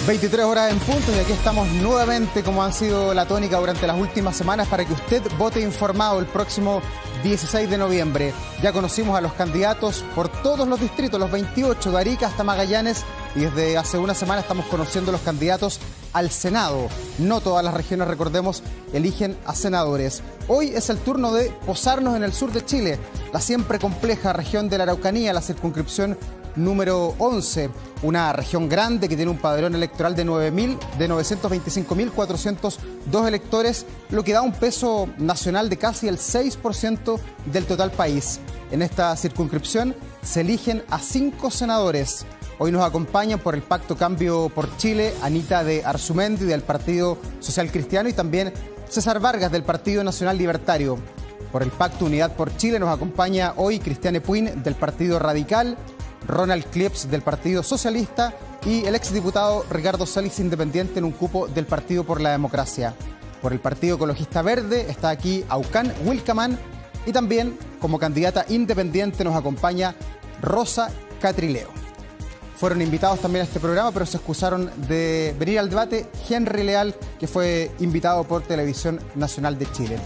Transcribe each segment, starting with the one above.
23 horas en punto y aquí estamos nuevamente, como han sido la tónica durante las últimas semanas, para que usted vote informado el próximo 16 de noviembre. Ya conocimos a los candidatos por todos los distritos, los 28, de Arica hasta Magallanes, y desde hace una semana estamos conociendo los candidatos al Senado. No todas las regiones, recordemos, eligen a senadores. Hoy es el turno de posarnos en el sur de Chile, la siempre compleja región de la Araucanía, la circunscripción número 11, una región grande que tiene un padrón electoral de 925.402 electores, lo que da un peso nacional de casi el 6% del total país. En esta circunscripción se eligen a 5 senadores. Hoy nos acompañan por el Pacto Cambio por Chile Anita de Arzumendi del Partido Social Cristiano y también César Vargas del Partido Nacional Libertario. Por el Pacto Unidad por Chile nos acompaña hoy Cristian Epuin del Partido Radical, Ronald Klieps del Partido Socialista y el exdiputado Ricardo Celis, independiente en un cupo del Partido por la Democracia. Por el Partido Ecologista Verde está aquí Aucán Wilcamán y también como candidata independiente nos acompaña Rosa Catrileo. Fueron invitados también a este programa, pero se excusaron de venir al debate Henry Leal, que fue invitado por Televisión Nacional de Chile.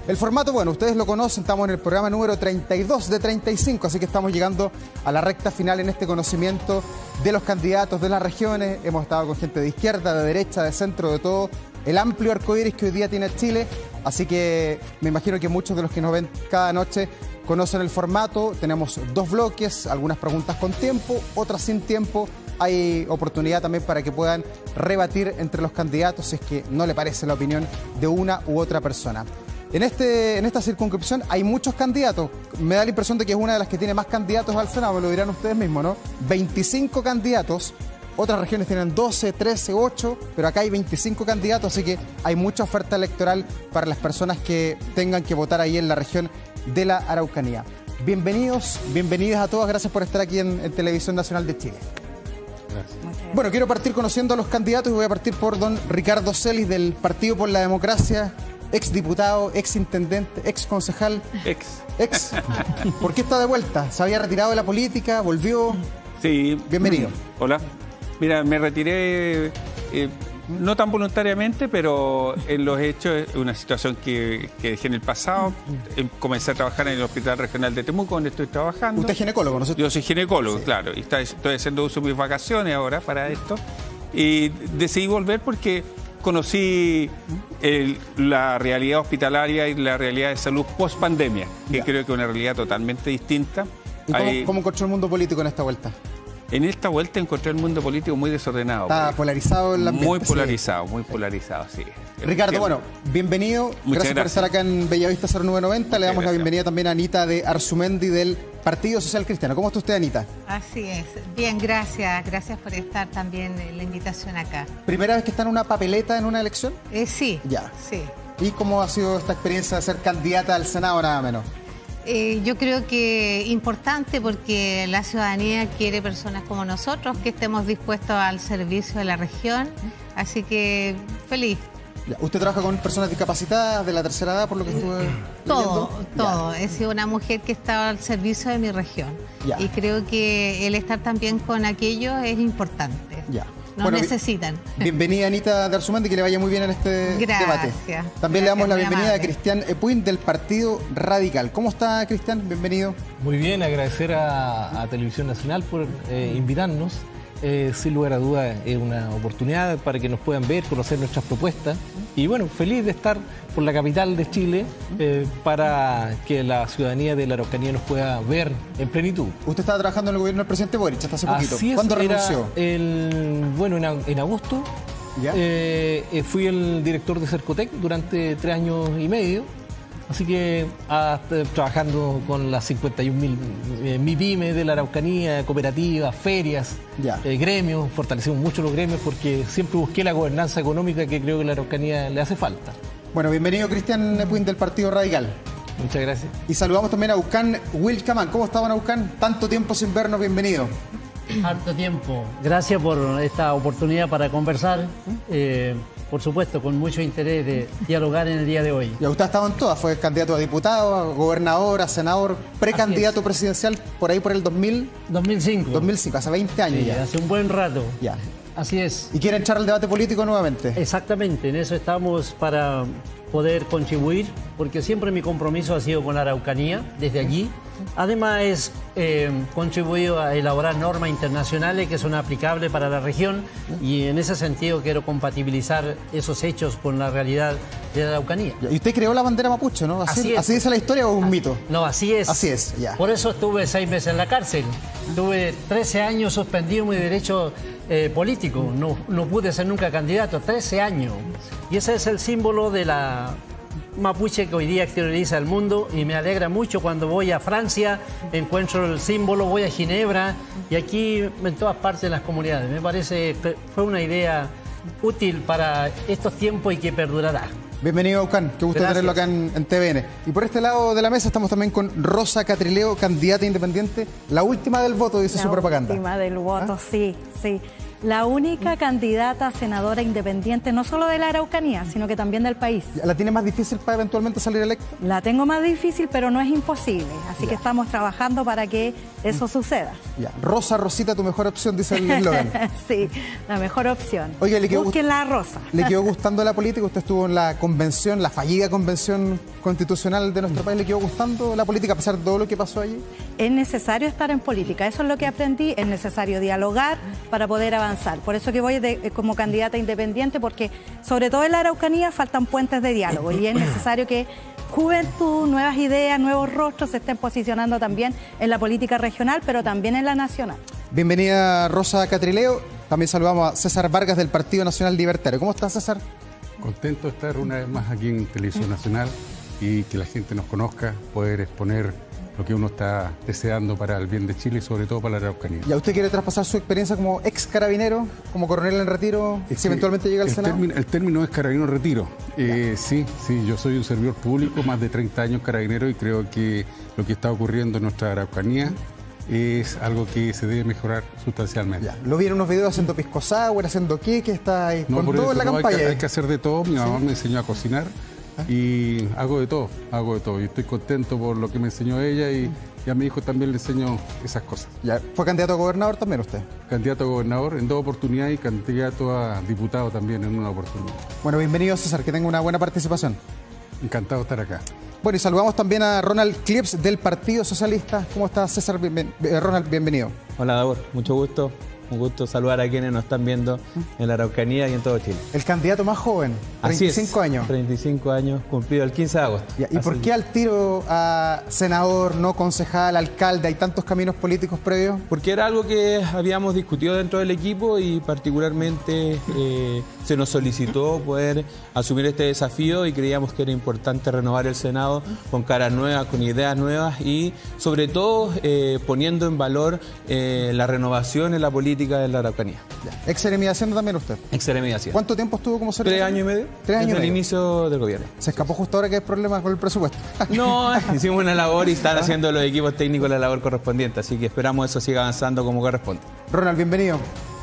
El formato, bueno, ustedes lo conocen, estamos en el programa número 32 de 35, así que estamos llegando a la recta final en este conocimiento de los candidatos de las regiones. Hemos estado con gente de izquierda, de derecha, de centro, de todo el amplio arcoíris que hoy día tiene Chile, así que me imagino que muchos de los que nos ven cada noche conocen el formato. Tenemos 2 bloques, algunas preguntas con tiempo, otras sin tiempo. Hay oportunidad también para que puedan rebatir entre los candidatos si es que no le parece la opinión de una u otra persona. En esta circunscripción hay muchos candidatos. Me da la impresión de que es una de las que tiene más candidatos al Senado, me lo dirán ustedes mismos, ¿no? 25 candidatos. Otras regiones tienen 12, 13, 8, pero acá hay 25 candidatos, así que hay mucha oferta electoral para las personas que tengan que votar ahí en la región de la Araucanía. Bienvenidos, bienvenidas a todas. Gracias por estar aquí en Televisión Nacional de Chile. Gracias. Bueno, quiero partir conociendo a los candidatos y voy a partir por don Ricardo Celis del Partido por la Democracia. Exdiputado, exintendente, exconcejal. Ex. ¿Por qué está de vuelta? ¿Se había retirado de la política? ¿Volvió? Sí. Bienvenido. Hola. Mira, me retiré no tan voluntariamente, pero en los hechos es una situación que dejé en el pasado. Comencé a trabajar en el Hospital Regional de Temuco, donde estoy trabajando. ¿Usted es ginecólogo, no sé? Yo soy ginecólogo, sí. Claro. Y estoy haciendo uso de mis vacaciones ahora para esto. Y decidí volver porque conocí la realidad hospitalaria y la realidad de salud post-pandemia, que creo que es una realidad totalmente distinta. ¿Y cómo encontró el mundo político en esta vuelta? En esta vuelta encontré el mundo político muy desordenado. Está polarizado el ambiente. Muy polarizado, sí. Ricardo, bueno, bienvenido. Gracias por estar acá en Bellavista 0990. Le damos la bienvenida también a Anita de Arzumendi del Partido Social Cristiano. ¿Cómo está usted, Anita? Así es. Bien, gracias. Gracias por estar también en la invitación acá. ¿Primera vez que está en una papeleta en una elección? Sí. Ya. Sí. ¿Y cómo ha sido esta experiencia de ser candidata al Senado, nada menos? Yo creo que importante porque la ciudadanía quiere personas como nosotros que estemos dispuestos al servicio de la región, así que feliz. Ya. ¿Usted trabaja con personas discapacitadas de la tercera edad, por lo que estuve Todo. Ya. He sido una mujer que está al servicio de mi región. Ya. Y creo que el estar también con aquellos es importante. Ya. Nos necesitan. Bienvenida, Anita de Arzumendi, que le vaya muy bien en este debate. También le damos la bienvenida a Cristian Epuin del Partido Radical. ¿Cómo está, Cristian? Bienvenido. Muy bien, agradecer a Televisión Nacional por invitarnos. Sin lugar a dudas es una oportunidad para que nos puedan ver, conocer nuestras propuestas. Y bueno, feliz de estar por la capital de Chile para que la ciudadanía de la Araucanía nos pueda ver en plenitud. Usted estaba trabajando en el gobierno del presidente Boric hasta hace poquito. Así es. ¿Cuándo renunció? En agosto. ¿Ya? Fui el director de Cercotec durante 3 años y medio. Así que trabajando con las 51.000 MIPYME de la Araucanía, cooperativas, ferias, gremios, fortalecimos mucho los gremios porque siempre busqué la gobernanza económica que creo que a la Araucanía le hace falta. Bueno, bienvenido Cristian Epuin del Partido Radical. Muchas gracias. Y saludamos también a Aucán Wilcamán. ¿Cómo estaban, Aucán? Tanto tiempo sin vernos, bienvenido. Harto tiempo. Gracias por esta oportunidad para conversar. Por supuesto, con mucho interés de dialogar en el día de hoy. Y usted ha estado en todas, fue candidato a diputado, a gobernador, a senador, precandidato presidencial por ahí por el 2005, 2005. hace 20 años Sí, ya. hace un buen rato. Ya. Así es. ¿Y quiere entrar al debate político nuevamente? Exactamente, en eso estamos para poder contribuir, porque siempre mi compromiso ha sido con la Araucanía, desde allí. Además, es contribuido a elaborar normas internacionales que son aplicables para la región y en ese sentido quiero compatibilizar esos hechos con la realidad de la Araucanía. Y usted creó la bandera mapuche, ¿no? Así es. ¿Así dice la historia o es un mito? No, así es. Así es, ya. Por eso estuve 6 meses en la cárcel. Tuve 13 años suspendido mi derecho político. No pude ser nunca candidato, 13 años. Y ese es el símbolo de la mapuche que hoy día exterioriza el mundo y me alegra mucho cuando voy a Francia, encuentro el símbolo, voy a Ginebra y aquí en todas partes de las comunidades. Me parece que fue una idea útil para estos tiempos y que perdurará. Bienvenido, Aucán. Qué gusto Gracias. tenerlo acá en TVN. Y por este lado de la mesa estamos también con Rosa Catrileo, candidata independiente. La última del voto, dice su propaganda. La última del voto, sí. La única candidata a senadora independiente, no solo de la Araucanía, sino que también del país. ¿La tiene más difícil para eventualmente salir electa? La tengo más difícil, pero no es imposible. Así que estamos trabajando para que eso suceda. Ya. Rosa, Rosita, tu mejor opción, dice el eslogan. Sí, la mejor opción. Oiga, Busquen la rosa. ¿Le quedó gustando la política? Usted estuvo en la convención, la fallida convención constitucional de nuestro país. ¿Le quedó gustando la política a pesar de todo lo que pasó allí? Es necesario estar en política, eso es lo que aprendí, es necesario dialogar para poder avanzar. Por eso que voy como candidata independiente, porque sobre todo en la Araucanía faltan puentes de diálogo y es necesario que juventud, nuevas ideas, nuevos rostros se estén posicionando también en la política regional, pero también en la nacional. Bienvenida, Rosa Catrileo. También saludamos a César Vargas del Partido Nacional Libertario. ¿Cómo estás, César? Contento de estar una vez más aquí en Televisión Nacional y que la gente nos conozca, poder exponer lo que uno está deseando para el bien de Chile y sobre todo para la Araucanía. ¿Ya usted quiere traspasar su experiencia como ex carabinero, como coronel en retiro, si eventualmente llega al Senado? El término es carabinero en retiro. Sí, yo soy un servidor público, más de 30 años carabinero y creo que lo que está ocurriendo en nuestra Araucanía es algo que se debe mejorar sustancialmente. Ya. Lo vi en unos videos haciendo pisco sour, haciendo queque, está ahí No, con por todo eso, en la no, campaña. hay que hacer de todo. Mi mamá me enseñó a cocinar y hago de todo. Y estoy contento por lo que me enseñó ella y a mi hijo también le enseño esas cosas. Ya. ¿Fue candidato a gobernador también usted? Candidato a gobernador en 2 oportunidades y candidato a diputado también en 1 oportunidad. Bueno, bienvenido, César, que tenga una buena participación. Encantado de estar acá. Bueno, y saludamos también a Ronald Clips del Partido Socialista. ¿Cómo estás, César? Ronald, bienvenido. Hola, Davor. Mucho gusto. Un gusto saludar a quienes nos están viendo en la Araucanía y en todo Chile. El candidato más joven, 35 años. 35 años, cumplido el 15 de agosto. ¿Y por qué al tiro a senador, no concejal, alcalde? ¿Hay tantos caminos políticos previos? Porque era algo que habíamos discutido dentro del equipo y particularmente se nos solicitó poder asumir este desafío y creíamos que era importante renovar el Senado con caras nuevas, con ideas nuevas y sobre todo poniendo en valor la renovación en la política de la Araucanía. Ya. ¿Ex seremi de Hacienda también usted? Ex seremi de Hacienda. ¿Cuánto tiempo estuvo como seremi? 3 años y medio. 3 años y desde medio. el inicio del gobierno. Se escapó justo ahora que hay problemas con el presupuesto. No, hicimos una labor y están haciendo los equipos técnicos la labor correspondiente, así que esperamos eso siga avanzando como corresponde. Ronald, bienvenido.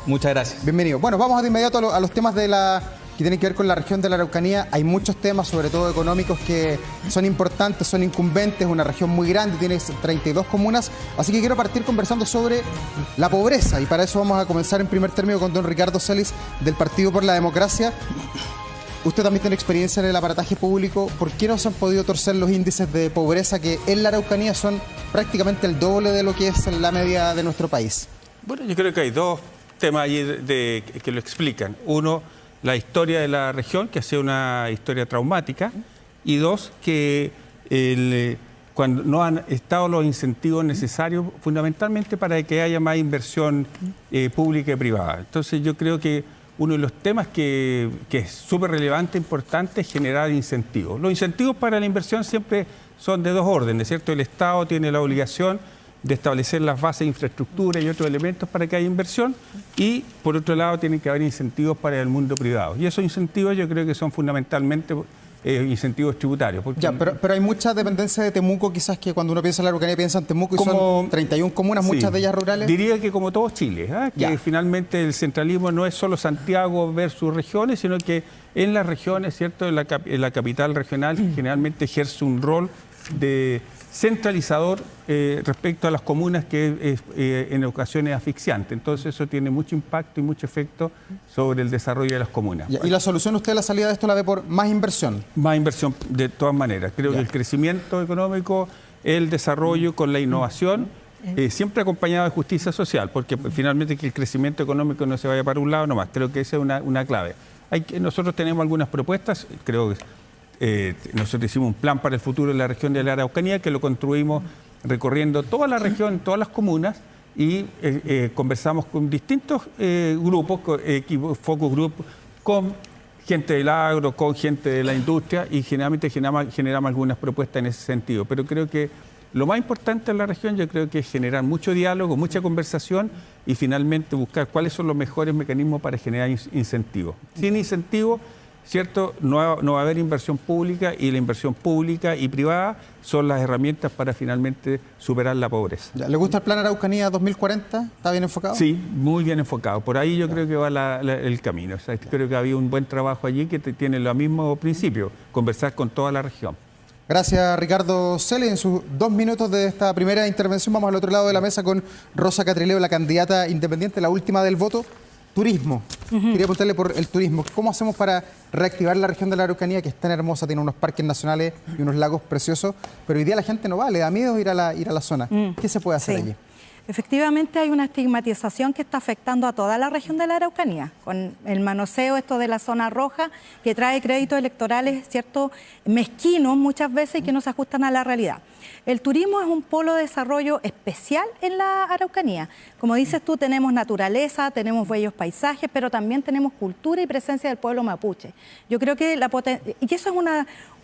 Muchas gracias. Bienvenido. Bueno, vamos de inmediato a los temas que tienen que ver con la región de la Araucanía. Hay muchos temas, sobre todo económicos, que son importantes, son incumbentes. Una región muy grande, tiene 32 comunas. Así que quiero partir conversando sobre la pobreza. Y para eso vamos a comenzar en primer término con don Ricardo Celis, del Partido por la Democracia. Usted también tiene experiencia en el aparataje público. ¿Por qué no se han podido torcer los índices de pobreza que en la Araucanía son prácticamente el doble de lo que es la media de nuestro país? Bueno, yo creo que hay dos temas allí que lo explican. Uno, la historia de la región, que ha sido una historia traumática, y dos, que cuando no han estado los incentivos necesarios fundamentalmente para que haya más inversión pública y privada. Entonces yo creo que uno de los temas que es súper relevante, importante, es generar incentivos. Los incentivos para la inversión siempre son de dos órdenes, ¿cierto? El Estado tiene la obligación de establecer las bases de infraestructura y otros elementos para que haya inversión y, por otro lado, tienen que haber incentivos para el mundo privado. Y esos incentivos yo creo que son fundamentalmente incentivos tributarios. Ya, pero hay mucha dependencia de Temuco, quizás, que cuando uno piensa en la Araucanía piensa en Temuco y son 31 comunas, sí, muchas de ellas rurales. Diría que como todo Chile, que finalmente el centralismo no es solo Santiago versus regiones, sino que en las regiones, ¿cierto? En la capital regional generalmente ejerce un rol centralizador respecto a las comunas, que es en ocasiones asfixiante. Entonces eso tiene mucho impacto y mucho efecto sobre el desarrollo de las comunas. ¿Y la solución usted, la salida de esto, la ve por más inversión? Más inversión de todas maneras. Creo que el crecimiento económico, el desarrollo con la innovación, siempre acompañado de justicia social, porque finalmente que el crecimiento económico no se vaya para un lado nomás. Creo que esa es una clave. Nosotros tenemos algunas propuestas, creo que nosotros hicimos un plan para el futuro de la región de la Araucanía, que lo construimos recorriendo toda la región, todas las comunas, y conversamos con distintos grupos, focus group, con gente del agro, con gente de la industria, y generalmente generamos algunas propuestas en ese sentido. Pero creo que lo más importante en la región, yo creo que es generar mucho diálogo, mucha conversación, y finalmente buscar cuáles son los mejores mecanismos para generar incentivos. Sin incentivos, ¿cierto?, no va a haber inversión pública, y la inversión pública y privada son las herramientas para finalmente superar la pobreza. ¿Le gusta el Plan Araucanía 2040? ¿Está bien enfocado? Sí, muy bien enfocado. Por ahí yo creo que va el camino. O sea, creo que ha habido un buen trabajo allí que tiene los mismos principios, conversar con toda la región. Gracias, Ricardo Celi. En sus 2 minutos de esta primera intervención vamos al otro lado de la mesa con Rosa Catrileo, la candidata independiente, la última del voto. Turismo. Quería preguntarle por el turismo. ¿Cómo hacemos para reactivar la región de la Araucanía, que es tan hermosa, tiene unos parques nacionales y unos lagos preciosos, pero hoy día la gente no va, le da miedo ir a la zona? ¿Qué se puede hacer allí? Efectivamente hay una estigmatización que está afectando a toda la región de la Araucanía, con el manoseo esto de la zona roja, que trae créditos electorales, ¿cierto?, mezquinos muchas veces y que no se ajustan a la realidad. El turismo es un polo de desarrollo especial en la Araucanía. Como dices tú, tenemos naturaleza, tenemos bellos paisajes, pero también tenemos cultura y presencia del pueblo mapuche. Yo creo que y eso es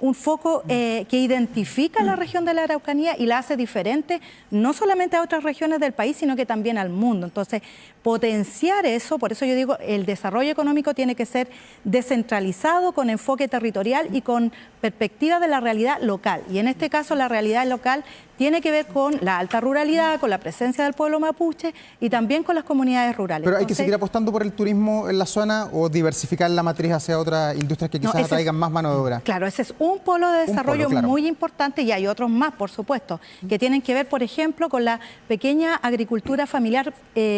un foco que identifica la región de la Araucanía y la hace diferente no solamente a otras regiones del país, sino que también al mundo. Entonces, potenciar eso, por eso yo digo, el desarrollo económico tiene que ser descentralizado, con enfoque territorial y con perspectiva de la realidad local. Y en este caso, la realidad local tiene que ver con la alta ruralidad, con la presencia del pueblo mapuche y también con las comunidades rurales. ¿Pero hay que seguir apostando por el turismo en la zona o diversificar la matriz hacia otras industrias que quizás atraigan más mano de obra? Claro, ese es un polo de desarrollo muy importante, y hay otros más, por supuesto, que tienen que ver, por ejemplo, con la pequeña agricultura familiar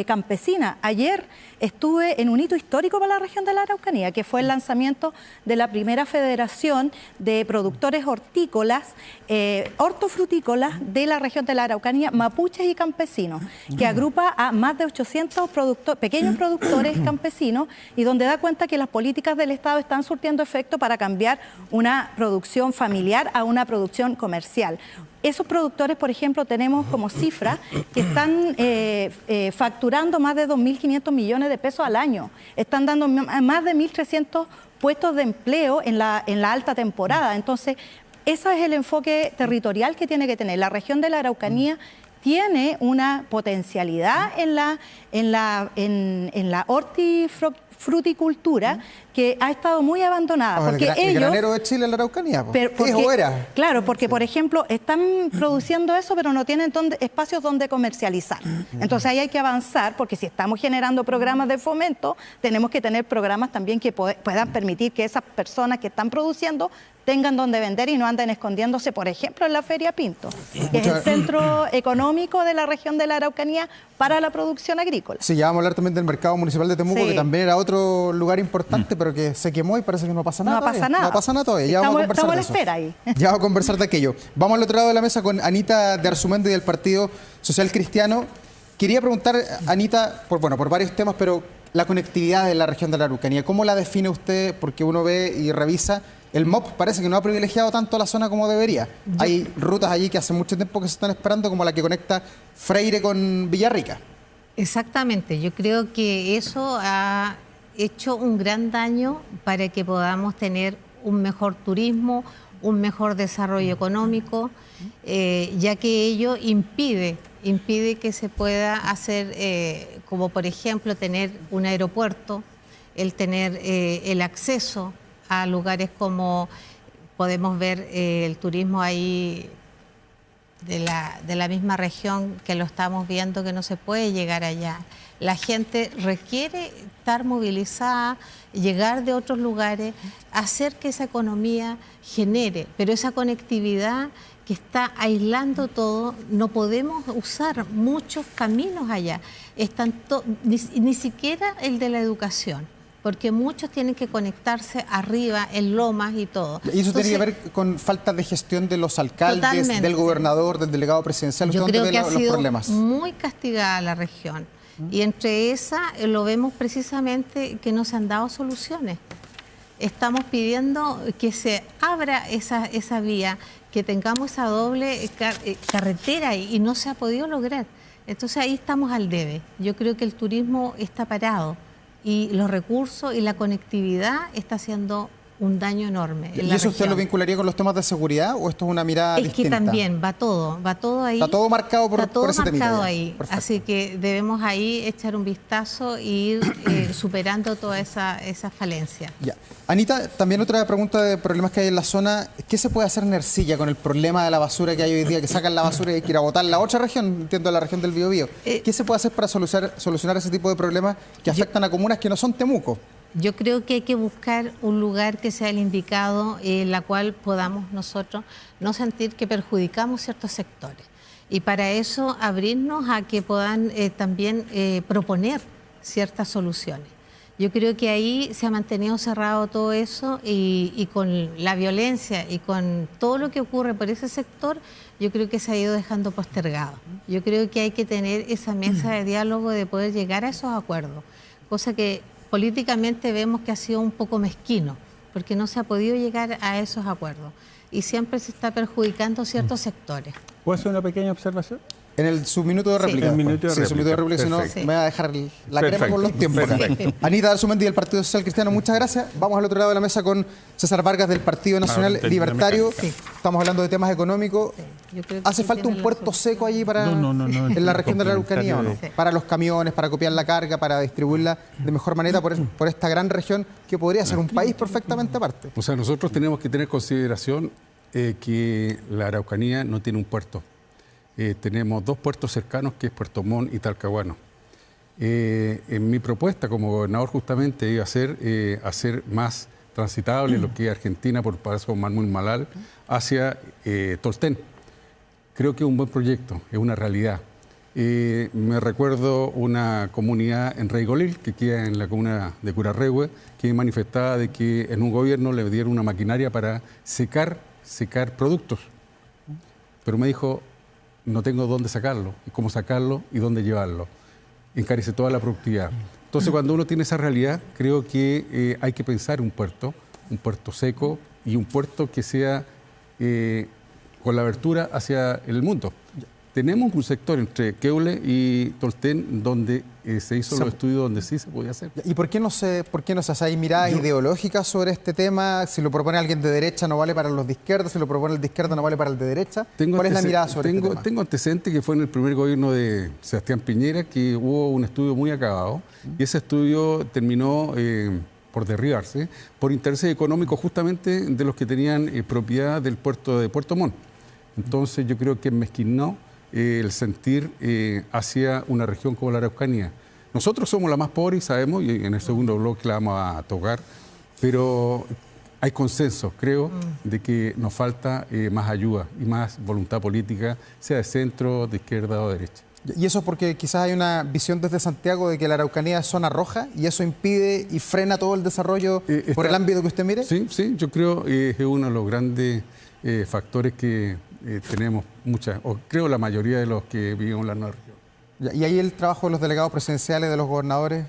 campesina. Ayer estuve en un hito histórico para la región de la Araucanía, que fue el lanzamiento de la primera federación de productores hortícolas, hortofrutícolas de la región de la Araucanía, mapuches y campesinos, que agrupa a más de 800 pequeños productores campesinos, y donde da cuenta que las políticas del Estado están surtiendo efecto para cambiar una producción familiar a una producción comercial. Esos productores, por ejemplo, tenemos como cifra que están facturando más de 2.500 millones de pesos al año. Están dando más de 1.300 puestos de empleo en la alta temporada. Entonces, ese es el enfoque territorial que tiene que tener. La región de la Araucanía tiene una potencialidad en la hortifruticultura que ha estado muy abandonada. Porque el granero de Chile en la Araucanía. Claro, porque por ejemplo están produciendo eso, pero no tienen espacios donde comercializar. Entonces ahí hay que avanzar, porque si estamos generando programas de fomento, tenemos que tener programas también que puedan permitir que esas personas que están produciendo tengan donde vender y no anden escondiéndose, por ejemplo, en la Feria Pinto, que es el centro económico de la región de la Araucanía para la producción agrícola. Sí, ya vamos a hablar también del mercado municipal de Temuco, que también era otro lugar importante, pero que se quemó y parece que no pasa nada. No pasa nada. No pasa nada todavía. Ya vamos a conversar estamos a la de eso. espera ahí. Ya vamos a conversar de aquello. Vamos al otro lado de la mesa con Anita de Arzumendi del Partido Social Cristiano. Quería preguntar, Anita, por varios temas, pero la conectividad de la región de la Araucanía, ¿cómo la define usted? Porque uno ve y revisa, el MOP parece que no ha privilegiado tanto la zona como debería. Hay rutas allí que hace mucho tiempo que se están esperando, como la que conecta Freire con Villarrica. Exactamente, yo creo que eso ha hecho un gran daño para que podamos tener un mejor turismo, un mejor desarrollo económico, ya que ello impide que se pueda hacer, como por ejemplo tener un aeropuerto, el tener el acceso a lugares como podemos ver el turismo ahí de la misma región, que lo estamos viendo que no se puede llegar allá. La gente requiere estar movilizada, llegar de otros lugares, hacer que esa economía genere, pero esa conectividad que está aislando todo. No podemos usar muchos caminos allá. Ni siquiera el de la educación, porque muchos tienen que conectarse arriba, en lomas y todo. ¿Y eso tiene que ver con falta de gestión de los alcaldes, totalmente, del gobernador, del delegado presidencial? Yo creo que ha los sido problemas? muy castigada la región. Y entre esas lo vemos precisamente que no se han dado soluciones. Estamos pidiendo que se abra esa vía, que tengamos esa doble carretera y no se ha podido lograr. Entonces ahí estamos al debe. Yo creo que el turismo está parado y los recursos y la conectividad está haciendo un daño enorme. ¿Y eso usted lo vincularía con los temas de seguridad o esto es una mirada distinta? Es que también va todo ahí. Está todo marcado por ese temita. Marcado ahí. Perfecto. Así que debemos ahí echar un vistazo e ir superando toda esa falencia. Ya. Anita, también otra pregunta de problemas que hay en la zona. ¿Qué se puede hacer en Ercilla con el problema de la basura que hay hoy día, que sacan la basura y hay que ir a botar la otra región, entiendo, la región del Biobío? ¿Qué se puede hacer para solucionar ese tipo de problemas que afectan a comunas que no son Temuco? Yo creo que hay que buscar un lugar que sea el indicado, en la cual podamos nosotros no sentir que perjudicamos ciertos sectores. Y para eso abrirnos a que puedan también proponer ciertas soluciones. Yo creo que ahí se ha mantenido cerrado todo eso y con la violencia y con todo lo que ocurre por ese sector, yo creo que se ha ido dejando postergado. Yo creo que hay que tener esa mesa de diálogo de poder llegar a esos acuerdos, cosa que políticamente vemos que ha sido un poco mezquino, porque no se ha podido llegar a esos acuerdos y siempre se está perjudicando ciertos sectores. ¿Puedo hacer una pequeña observación? En su minuto de réplica. Sí, en minuto de réplica. Su minuto de réplica, si no me va a dejar la crema con los tiempos. Anita Arzumendi del Partido Social Cristiano, muchas gracias. Vamos al otro lado de la mesa con César Vargas del Partido Nacional Libertario. Estamos hablando de temas económicos. ¿Hace falta un puerto seco allí en la región de la Araucanía o no? Para los camiones, para copiar la carga, para distribuirla de mejor manera por esta gran región que podría ser un país perfectamente aparte. O sea, nosotros tenemos que tener consideración que la Araucanía no tiene un puerto. Tenemos dos puertos cercanos, que es Puerto Montt y Talcahuano. En mi propuesta como gobernador justamente iba a ser hacer más transitable lo que es Argentina por Paso Marmul-Malal hacia Tolten. Creo que es un buen proyecto, es una realidad. Me recuerdo una comunidad en Reigolil, que queda en la comuna de Curarrehue, que manifestaba de que en un gobierno le dieron una maquinaria para secar productos. Pero me dijo, no tengo dónde sacarlo, cómo sacarlo y dónde llevarlo. Encarece toda la productividad. Entonces, cuando uno tiene esa realidad, creo que hay que pensar un puerto seco y un puerto que sea con la abertura hacia el mundo. Tenemos un sector entre Queule y Tolten donde se hizo los estudios donde sí se podía hacer. ¿Y por qué no se hace? ¿Hay miradas ideológicas sobre este tema? Si lo propone alguien de derecha no vale para los de izquierda, si lo propone el de izquierda no vale para el de derecha. ¿Cuál es la mirada sobre este tema? Tengo antecedentes que fue en el primer gobierno de Sebastián Piñera, que hubo un estudio muy acabado y ese estudio terminó por derribarse por intereses económicos justamente de los que tenían propiedad del puerto de Puerto Montt. Entonces yo creo que mezquinó el sentir hacia una región como la Araucanía. Nosotros somos la más pobre y sabemos, y en el segundo bloque la vamos a tocar, pero hay consenso, creo, de que nos falta más ayuda y más voluntad política, sea de centro, de izquierda o de derecha. Y eso es porque quizás hay una visión desde Santiago de que la Araucanía es zona roja y eso impide y frena todo el desarrollo por el ámbito que usted mire. Sí, yo creo que es uno de los grandes factores que tenemos creo la mayoría de los que vivimos en la nueva región. ¿Y ahí el trabajo de los delegados presidenciales, de los gobernadores?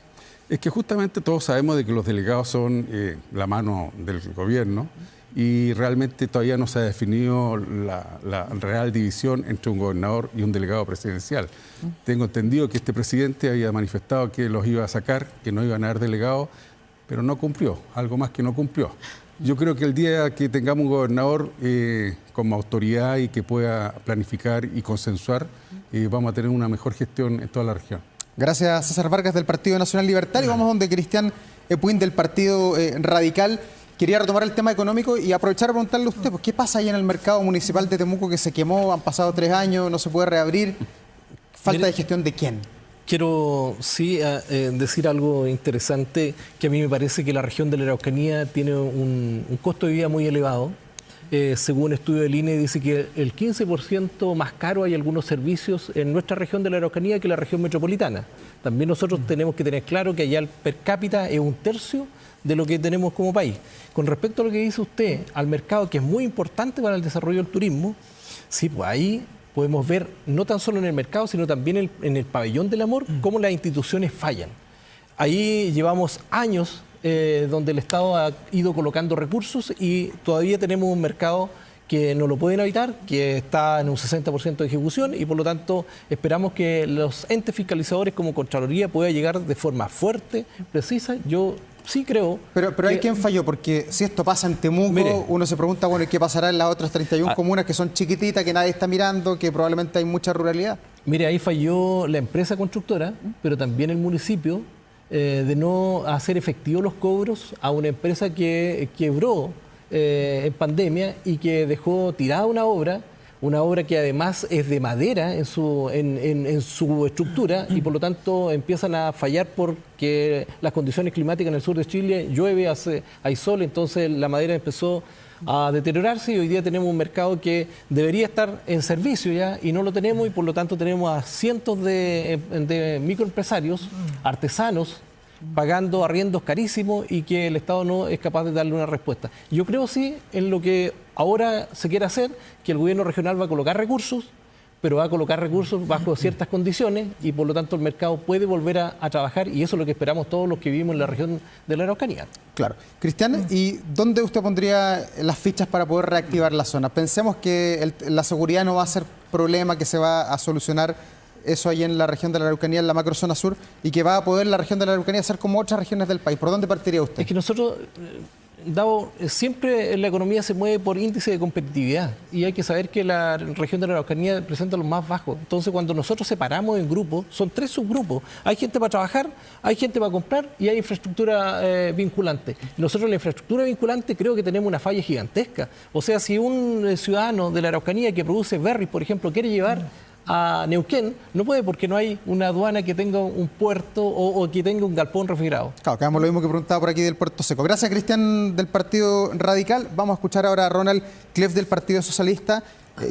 Es que justamente todos sabemos de que los delegados son la mano del gobierno y realmente todavía no se ha definido la real división entre un gobernador y un delegado presidencial. Tengo entendido que este presidente había manifestado que los iba a sacar, que no iban a haber delegados, pero no cumplió, algo más que no cumplió. Yo creo que el día que tengamos un gobernador con autoridad y que pueda planificar y consensuar, vamos a tener una mejor gestión en toda la región. Gracias, César Vargas del Partido Nacional Libertario. Vamos donde Cristian Epuin del Partido Radical. Quería retomar el tema económico y aprovechar a preguntarle a usted, pues, ¿qué pasa ahí en el mercado municipal de Temuco que se quemó? Han pasado 3 años, no se puede reabrir. ¿Falta de gestión de quién? Quiero decir algo interesante, que a mí me parece que la región de la Araucanía tiene un costo de vida muy elevado según estudio del INE, dice que el 15% más caro hay algunos servicios en nuestra región de la Araucanía que la región metropolitana. También nosotros tenemos que tener claro que allá el per cápita es 1/3 de lo que tenemos como país. Con respecto a lo que dice usted, al mercado, que es muy importante para el desarrollo del turismo, sí, pues ahí podemos ver, no tan solo en el mercado, sino también en el pabellón del amor, cómo las instituciones fallan. Ahí llevamos años donde el Estado ha ido colocando recursos y todavía tenemos un mercado que no lo pueden habitar, que está en un 60% de ejecución y por lo tanto esperamos que los entes fiscalizadores como Contraloría puedan llegar de forma fuerte, precisa. Yo sí creo... Pero hay quien falló, porque si esto pasa en Temuco, mire, uno se pregunta, bueno, ¿qué pasará en las otras 31 comunas que son chiquititas, que nadie está mirando, que probablemente hay mucha ruralidad? Mire, ahí falló la empresa constructora, pero también el municipio, de no hacer efectivos los cobros a una empresa que quebró en pandemia y que dejó tirada una obra que además es de madera en su estructura y por lo tanto empiezan a fallar porque las condiciones climáticas en el sur de Chile, llueve, hay sol, entonces la madera empezó a deteriorarse y hoy día tenemos un mercado que debería estar en servicio ya y no lo tenemos y por lo tanto tenemos a cientos de microempresarios, artesanos, pagando arriendos carísimos y que el Estado no es capaz de darle una respuesta. Yo creo sí en lo que ahora se quiere hacer, que el gobierno regional va a colocar recursos, pero va a colocar recursos bajo ciertas condiciones y por lo tanto el mercado puede volver a trabajar y eso es lo que esperamos todos los que vivimos en la región de la Araucanía. Claro. Cristian, ¿y dónde usted pondría las fichas para poder reactivar la zona? Pensemos que la seguridad no va a ser problema, que se va a solucionar eso ahí en la región de la Araucanía, en la macrozona sur, y que va a poder la región de la Araucanía ser como otras regiones del país. ¿Por dónde partiría usted? Es que nosotros... siempre la economía se mueve por índice de competitividad y hay que saber que la región de la Araucanía presenta los más bajos. Entonces, cuando nosotros separamos en grupos, son 3 subgrupos. Hay gente para trabajar, hay gente para comprar y hay infraestructura vinculante. Nosotros en la infraestructura vinculante creo que tenemos una falla gigantesca. O sea, si un ciudadano de la Araucanía que produce berries, por ejemplo, quiere llevar a Neuquén, no puede porque no hay una aduana que tenga un puerto o que tenga un galpón refrigerado. Claro, quedamos lo mismo que preguntaba por aquí del Puerto Seco. Gracias, Cristian, del Partido Radical. Vamos a escuchar ahora a Ronald Clef del Partido Socialista.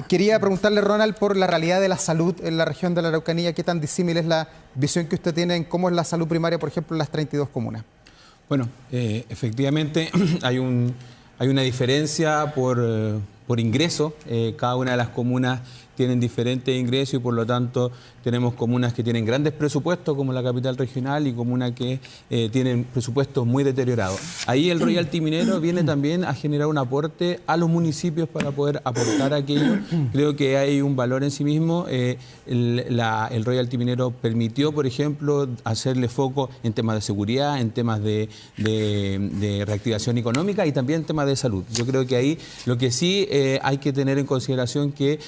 Quería preguntarle, Ronald, por la realidad de la salud en la región de la Araucanía. ¿Qué tan disímil es la visión que usted tiene en cómo es la salud primaria, por ejemplo, en las 32 comunas? Bueno, efectivamente hay una diferencia por ingreso. Cada una de las comunas tienen diferentes ingresos y por lo tanto tenemos comunas que tienen grandes presupuestos como la capital regional y comunas que tienen presupuestos muy deteriorados. Ahí el royalty minero viene también a generar un aporte a los municipios para poder aportar aquello. Creo que hay un valor en sí mismo. El royalty minero permitió, por ejemplo, hacerle foco en temas de seguridad, en temas de reactivación económica y también en temas de salud. Yo creo que ahí lo que sí hay que tener en consideración que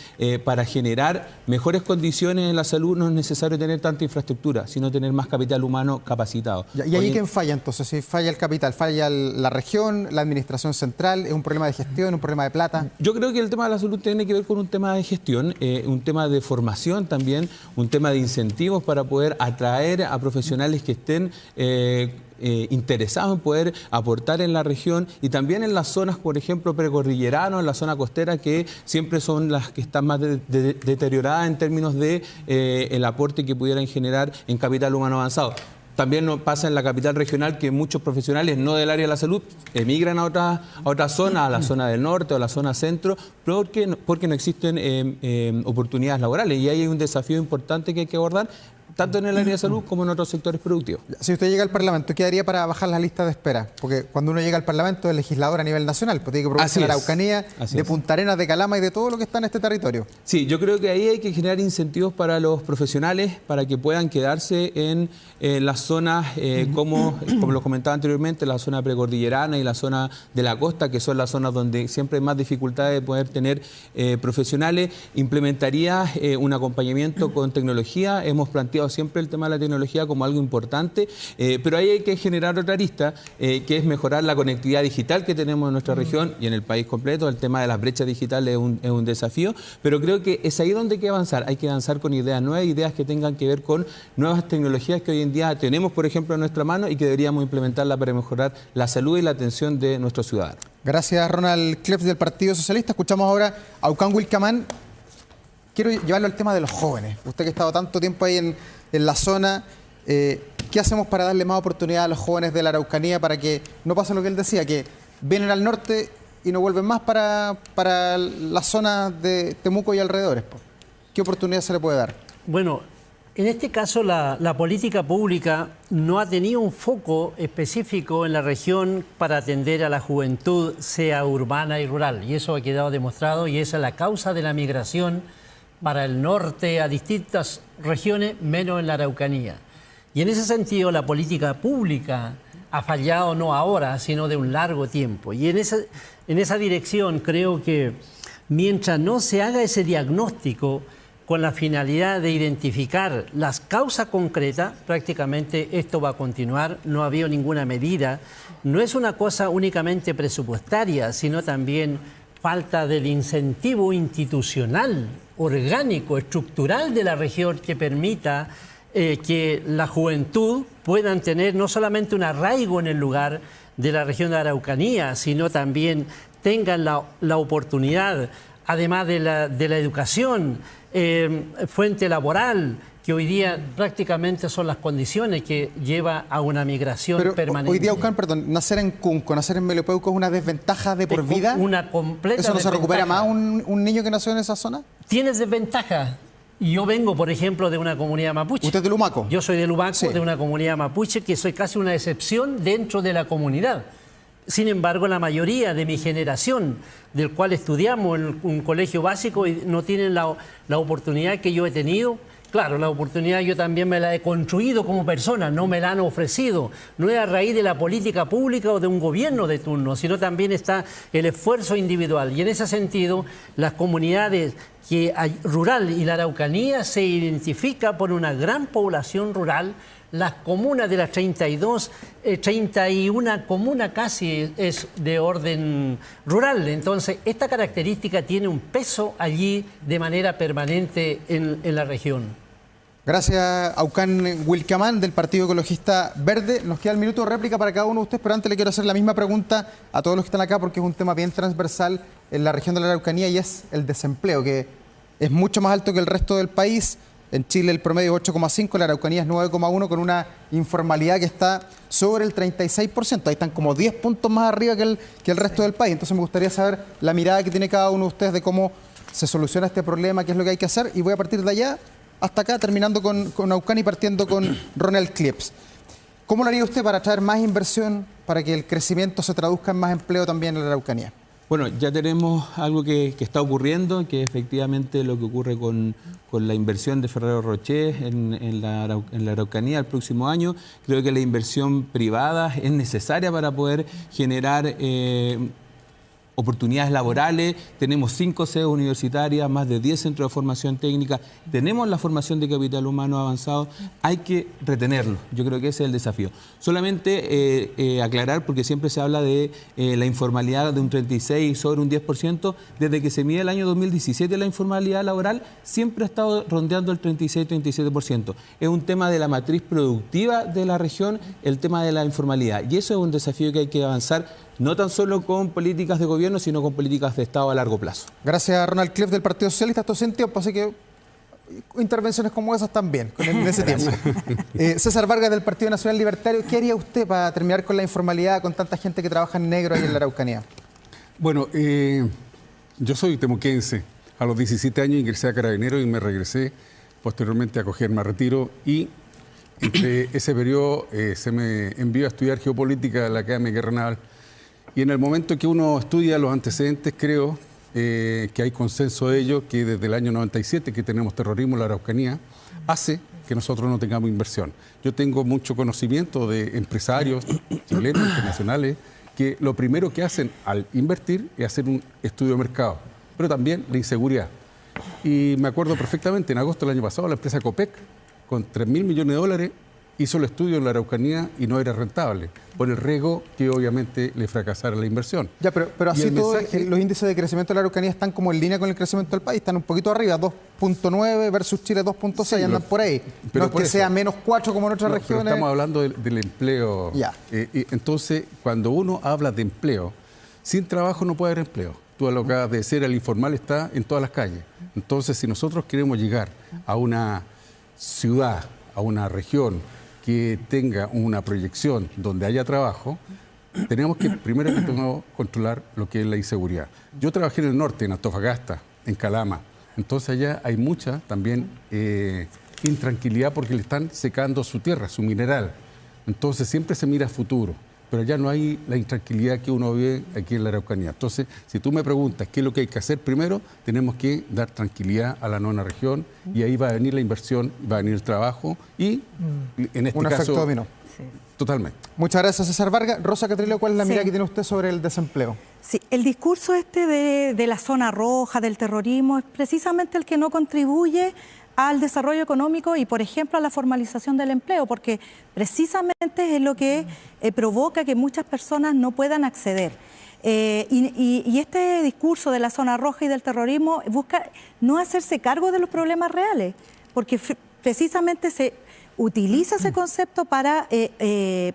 para generar mejores condiciones en la salud no es necesario tener tanta infraestructura, sino tener más capital humano capacitado. ¿Y ahí quién falla entonces? Si falla el capital, ¿falla la región, la administración central? ¿Es un problema de gestión, un problema de plata? Yo creo que el tema de la salud tiene que ver con un tema de gestión, un tema de formación también, un tema de incentivos para poder atraer a profesionales que estén interesados en poder aportar en la región y también en las zonas, por ejemplo, precordilleranas, en la zona costera, que siempre son las que están más deterioradas en términos de el aporte que pudieran generar en capital humano avanzado. También nos pasa en la capital regional que muchos profesionales no del área de la salud emigran a otras zonas, a la zona del norte o a la zona centro, porque no existen oportunidades laborales. Y ahí hay un desafío importante que hay que abordar, tanto en el área de salud como en otros sectores productivos. Si usted llega al Parlamento, ¿qué haría para bajar las listas de espera? Porque cuando uno llega al Parlamento es legislador a nivel nacional, pues tiene que preocuparse de la Araucanía, de Punta Arenas, de Calama y de todo lo que está en este territorio. Sí, yo creo que ahí hay que generar incentivos para los profesionales para que puedan quedarse en las zonas, como lo comentaba anteriormente, la zona precordillerana y la zona de la costa, que son las zonas donde siempre hay más dificultades de poder tener profesionales. Implementaría un acompañamiento con tecnología. Hemos planteado siempre el tema de la tecnología como algo importante, pero ahí hay que generar otra arista, que es mejorar la conectividad digital que tenemos en nuestra región y en el país completo. El tema de las brechas digitales es un desafío, pero creo que es ahí donde hay que avanzar. Hay que avanzar con ideas nuevas, ideas que tengan que ver con nuevas tecnologías que hoy en día tenemos, por ejemplo, en nuestra mano y que deberíamos implementarla para mejorar la salud y la atención de nuestros ciudadanos. Gracias, Ronald Kleffs del Partido Socialista. Escuchamos ahora a Aucán Wilcamán. Quiero llevarlo al tema de los jóvenes. Usted que ha estado tanto tiempo ahí en la zona, ¿qué hacemos para darle más oportunidad a los jóvenes de la Araucanía para que no pase lo que él decía, que vienen al norte y no vuelven más para la zona de Temuco y alrededores? ¿Qué oportunidad se le puede dar? Bueno, en este caso la política pública no ha tenido un foco específico en la región para atender a la juventud, sea urbana y rural. Y eso ha quedado demostrado y esa es la causa de la migración para el norte a distintas regiones, menos en la Araucanía. Y en ese sentido la política pública ha fallado no ahora, sino de un largo tiempo. Y en esa dirección creo que mientras no se haga ese diagnóstico con la finalidad de identificar las causas concretas, prácticamente esto va a continuar, no ha habido ninguna medida. No es una cosa únicamente presupuestaria, sino también falta del incentivo institucional, orgánico, estructural de la región que permita que la juventud puedan tener no solamente un arraigo en el lugar de la región de Araucanía, sino también tengan la oportunidad, además de la educación, fuente laboral, que hoy día prácticamente son las condiciones que lleva a una migración permanente. Hoy día, Aucán, perdón, nacer en Cunco, nacer en Melipeuco es una desventaja de por vida. Una completa ¿Eso no se recupera desventaja. más un niño que nació en esa zona? Tienes desventaja. Yo vengo, por ejemplo, de una comunidad mapuche. ¿Usted es de Lumaco? Yo soy de Lumaco, Sí. de una comunidad mapuche, que soy casi una excepción dentro de la comunidad. Sin embargo, la mayoría de mi generación, del cual estudiamos en un colegio básico, no tienen la oportunidad que yo he tenido. Claro, la oportunidad yo también me la he construido como persona, no me la han ofrecido. No es a raíz de la política pública o de un gobierno de turno, sino también está el esfuerzo individual. Y en ese sentido, las comunidades rural y la Araucanía se identifica por una gran población rural. Las comunas de las 31 comunas casi es de orden rural. Entonces, esta característica tiene un peso allí de manera permanente en la región. Gracias, Aucán Wilcamán, del Partido Ecologista Verde. Nos queda el minuto de réplica para cada uno de ustedes, pero antes le quiero hacer la misma pregunta a todos los que están acá, porque es un tema bien transversal en la región de la Araucanía y es el desempleo, que es mucho más alto que el resto del país. En Chile el promedio es 8,5, la Araucanía es 9,1, con una informalidad que está sobre el 36%. Ahí están como 10 puntos más arriba que el resto del país. Entonces me gustaría saber la mirada que tiene cada uno de ustedes de cómo se soluciona este problema, qué es lo que hay que hacer. Y voy a partir de allá hasta acá, terminando con Aucán y partiendo con Ronald Kleffs. ¿Cómo lo haría usted para traer más inversión, para que el crecimiento se traduzca en más empleo también en la Araucanía? Bueno, ya tenemos algo que está ocurriendo, que efectivamente lo que ocurre con la inversión de Ferrero Rocher en la Araucanía el próximo año. Creo que la inversión privada es necesaria para poder generar oportunidades laborales. Tenemos 5 sedes universitarias, más de 10 centros de formación técnica. Tenemos la formación de capital humano avanzado. Hay que retenerlo. Yo creo que ese es el desafío. Solamente aclarar, porque siempre se habla de la informalidad de un 36 sobre un 10%. Desde que se mide el año 2017 la informalidad laboral siempre ha estado rondeando el 36-37%. Es un tema de la matriz productiva de la región, el tema de la informalidad. Y eso es un desafío que hay que avanzar, no tan solo con políticas de gobierno, sino con políticas de Estado a largo plazo. Gracias a Ronald Kleffs del Partido Socialista. Esto es en tiempo, así que intervenciones como esas también, en ese tiempo. César Vargas del Partido Nacional Libertario, ¿qué haría usted para terminar con la informalidad, con tanta gente que trabaja en negro ahí en la Araucanía? Bueno, yo soy temuquense. A los 17 años ingresé a Carabineros y me regresé posteriormente a cogerme a retiro, y entre ese periodo se me envió a estudiar geopolítica en la Academia Guerra Naval. Y en el momento que uno estudia los antecedentes, creo que hay consenso de ello, que desde el año 97 que tenemos terrorismo en la Araucanía, hace que nosotros no tengamos inversión. Yo tengo mucho conocimiento de empresarios chilenos, internacionales, que lo primero que hacen al invertir es hacer un estudio de mercado, pero también la inseguridad. Y me acuerdo perfectamente, en agosto del año pasado, la empresa Copec, con 3.000 millones de dólares, hizo el estudio en la Araucanía y no era rentable, por el riesgo que obviamente le fracasara la inversión. Ya, pero así todos los índices de crecimiento de la Araucanía están como en línea con el crecimiento del país, están un poquito arriba, 2.9 versus Chile 2.6, sí, andan por ahí. Pero no es que sea menos 4 como en otras regiones. Pero estamos hablando del empleo. Ya. Entonces, cuando uno habla de empleo, Sin trabajo no puede haber empleo. Tú lo acabas de decir, el informal está en todas las calles. Entonces, si nosotros queremos llegar a una ciudad, a una región que tenga una proyección donde haya trabajo, tenemos que primero que todo controlar lo que es la inseguridad. Yo trabajé en el norte, en Antofagasta, en Calama. Entonces allá hay mucha también intranquilidad porque le están secando su tierra, su mineral. Entonces siempre se mira a futuro, pero allá no hay la intranquilidad que uno ve aquí en la Araucanía. Entonces, si tú me preguntas qué es lo que hay que hacer primero, tenemos que dar tranquilidad a la nona región y ahí va a venir la inversión, va a venir el trabajo y en este un caso... efecto dominó. Sí. Totalmente. Muchas gracias, César Vargas. Rosa Catrileo, ¿cuál es la mirada que tiene usted sobre el desempleo? Sí, el discurso de la zona roja, del terrorismo, es precisamente el que no contribuye al desarrollo económico y, por ejemplo, a la formalización del empleo, porque precisamente es lo que provoca que muchas personas no puedan acceder. Y este discurso de la zona roja y del terrorismo busca no hacerse cargo de los problemas reales, porque precisamente se utiliza ese concepto para,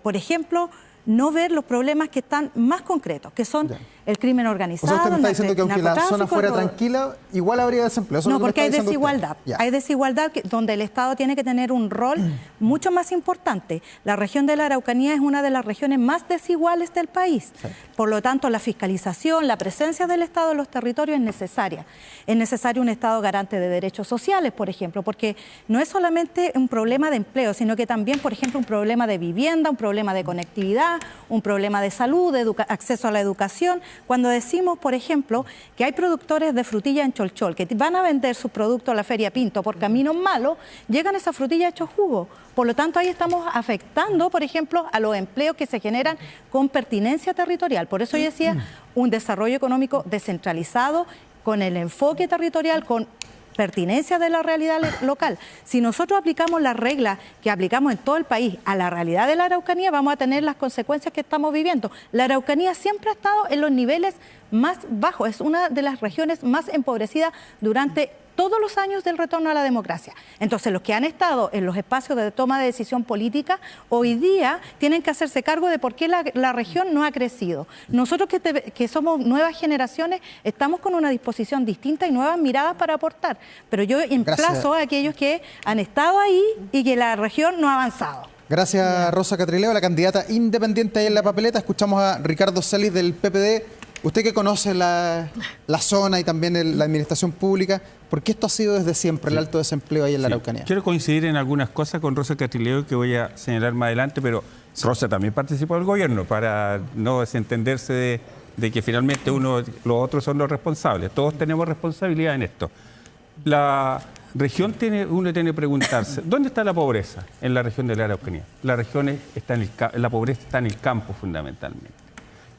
por ejemplo, no ver los problemas que están más concretos, que son el crimen organizado. O sea, usted me está diciendo que aunque la zona fuera todo. tranquila, igual habría desempleo. No, porque hay desigualdad. Hay desigualdad donde el Estado tiene que tener un rol mucho más importante. La región de la Araucanía es una de las regiones más desiguales del país. Sí. Por lo tanto, la fiscalización, la presencia del Estado en los territorios es necesaria. Es necesario un Estado garante de derechos sociales, por ejemplo, porque no es solamente un problema de empleo, sino que también, por ejemplo, un problema de vivienda, un problema de conectividad, un problema de salud, de acceso a la educación. Cuando decimos, por ejemplo, que hay productores de frutilla en Cholchol que van a vender sus productos a la Feria Pinto por caminos malos, llegan esas frutillas hechos jugo. Por lo tanto, ahí estamos afectando, por ejemplo, a los empleos que se generan con pertinencia territorial. Por eso yo decía, un desarrollo económico descentralizado, con el enfoque territorial, con pertinencia de la realidad local. Si nosotros aplicamos las reglas que aplicamos en todo el país a la realidad de la Araucanía, vamos a tener las consecuencias que estamos viviendo. La Araucanía siempre ha estado en los niveles más bajos, es una de las regiones más empobrecidas durante todos los años del retorno a la democracia. Entonces, los que han estado en los espacios de toma de decisión política, hoy día tienen que hacerse cargo de por qué la región no ha crecido. Nosotros que somos nuevas generaciones, estamos con una disposición distinta y nuevas miradas para aportar. Pero yo emplazo a aquellos que han estado ahí y que la región no ha avanzado. Gracias, Rosa Catrileo, la candidata independiente ahí en la papeleta. Escuchamos a Ricardo Celis del PPD. Usted que conoce la zona y también la administración pública, ¿por qué esto ha sido desde siempre el alto desempleo ahí en la Araucanía? Quiero coincidir en algunas cosas con Rosa Catrileo que voy a señalar más adelante, pero Rosa también participó del gobierno para no desentenderse de que finalmente los otros son los responsables. Todos tenemos responsabilidad en esto. La región uno tiene que preguntarse, ¿dónde está la pobreza en la región de la Araucanía? La pobreza está en el campo fundamentalmente.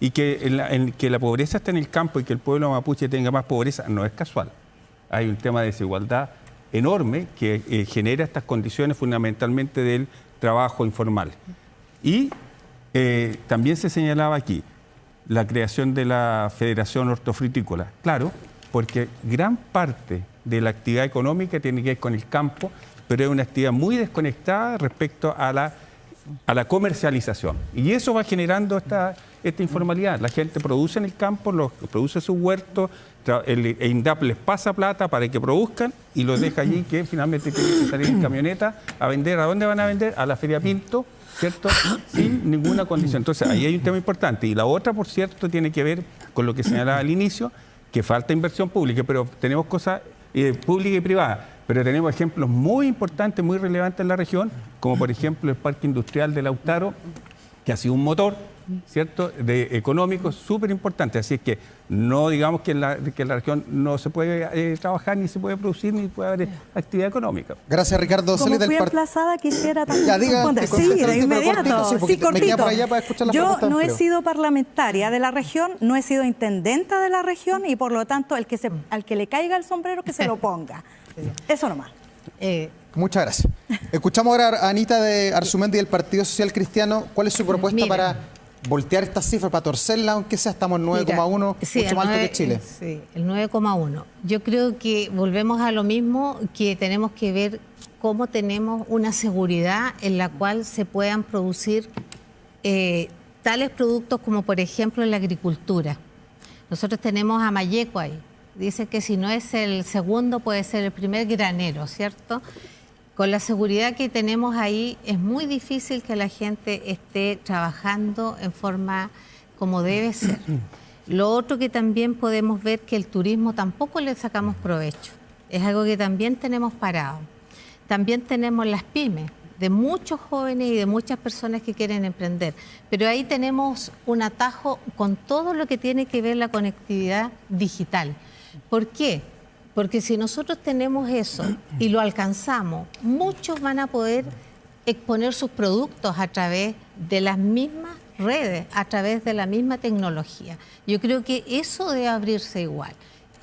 Y que la pobreza esté en el campo y que el pueblo mapuche tenga más pobreza no es casual. Hay un tema de desigualdad enorme que genera estas condiciones fundamentalmente del trabajo informal. Y también se señalaba aquí la creación de la Federación Hortofrutícola. Claro, porque gran parte de la actividad económica tiene que ver con el campo, pero es una actividad muy desconectada respecto a la comercialización. Y eso va generando esta informalidad. La gente produce en el campo, produce sus huertos, el INDAP les pasa plata para que produzcan y los deja allí que finalmente tienen que salir en camioneta a vender. ¿A dónde van a vender? A la Feria Pinto, ¿cierto? Sin ninguna condición. Entonces, ahí hay un tema importante. Y la otra, por cierto, tiene que ver con lo que señalaba al inicio, que falta inversión pública, pero tenemos cosas públicas y privadas. Pero tenemos ejemplos muy importantes, muy relevantes en la región, como por ejemplo el Parque Industrial de Lautaro, que ha sido un motor, ¿cierto?, económico súper importante. Así es que no digamos que en la región no se puede trabajar, ni se puede producir, ni puede haber actividad económica. Gracias, Ricardo Celis del Partido. Emplazada, quisiera también responder. Sí, de inmediato. Cortito. Yo no he sido parlamentaria de la región, no he sido intendenta de la región y por lo tanto al que le caiga el sombrero que se lo ponga. Eso nomás. Muchas gracias. Escuchamos ahora a Anita de Arzumendi del Partido Social Cristiano. ¿Cuál es su propuesta para voltear esta cifra, para torcerla, aunque sea estamos en 9,1, mucho más alto que Chile? Sí, el 9,1. Yo creo que volvemos a lo mismo, que tenemos que ver cómo tenemos una seguridad en la cual se puedan producir tales productos como por ejemplo la agricultura. Nosotros tenemos a Mayeco ahí. Dice que si no es el segundo, puede ser el primer granero, ¿cierto? Con la seguridad que tenemos ahí, es muy difícil que la gente esté trabajando en forma como debe ser. Lo otro que también podemos ver que el turismo tampoco le sacamos provecho. Es algo que también tenemos parado. También tenemos las pymes, de muchos jóvenes y de muchas personas que quieren emprender. Pero ahí tenemos un atajo con todo lo que tiene que ver la conectividad digital. ¿Por qué? Porque si nosotros tenemos eso y lo alcanzamos, muchos van a poder exponer sus productos a través de las mismas redes, a través de la misma tecnología. Yo creo que eso debe abrirse igual.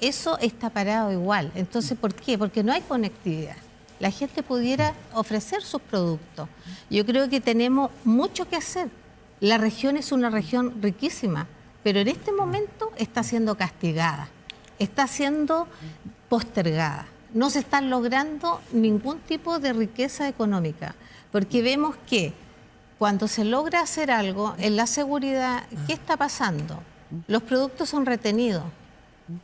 Eso está parado igual. Entonces, ¿por qué? Porque no hay conectividad. La gente pudiera ofrecer sus productos. Yo creo que tenemos mucho que hacer. La región es una región riquísima, pero en este momento está siendo castigada, está siendo postergada. No se está logrando ningún tipo de riqueza económica, porque vemos que cuando se logra hacer algo en la seguridad, ¿qué está pasando? Los productos son retenidos,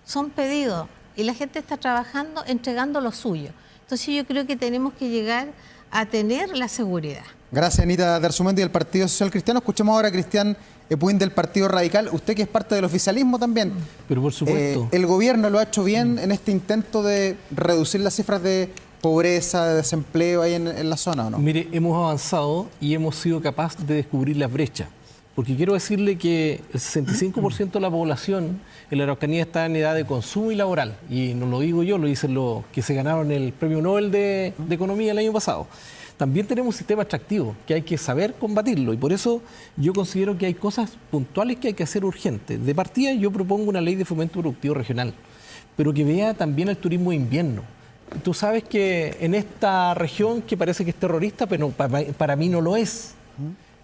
son pedidos y la gente está trabajando, entregando lo suyo. Entonces yo creo que tenemos que llegar a tener la seguridad. Gracias, Anita Dersumendi del Partido Social Cristiano. Escuchemos ahora a Cristian Epuin del Partido Radical. Usted que es parte del oficialismo también. Pero por supuesto. El gobierno lo ha hecho bien en este intento de reducir las cifras de pobreza, de desempleo ahí en la zona, ¿o no? Mire, hemos avanzado y hemos sido capaces de descubrir las brechas. Porque quiero decirle que el 65% de la población en la Araucanía está en edad de consumo y laboral. Y no lo digo yo, lo dicen los que se ganaron el Premio Nobel de Economía el año pasado. También tenemos un sistema atractivo que hay que saber combatirlo. Y por eso yo considero que hay cosas puntuales que hay que hacer urgentes. De partida yo propongo una ley de fomento productivo regional, pero que vea también el turismo de invierno. Tú sabes que en esta región que parece que es terrorista, pero para mí no lo es.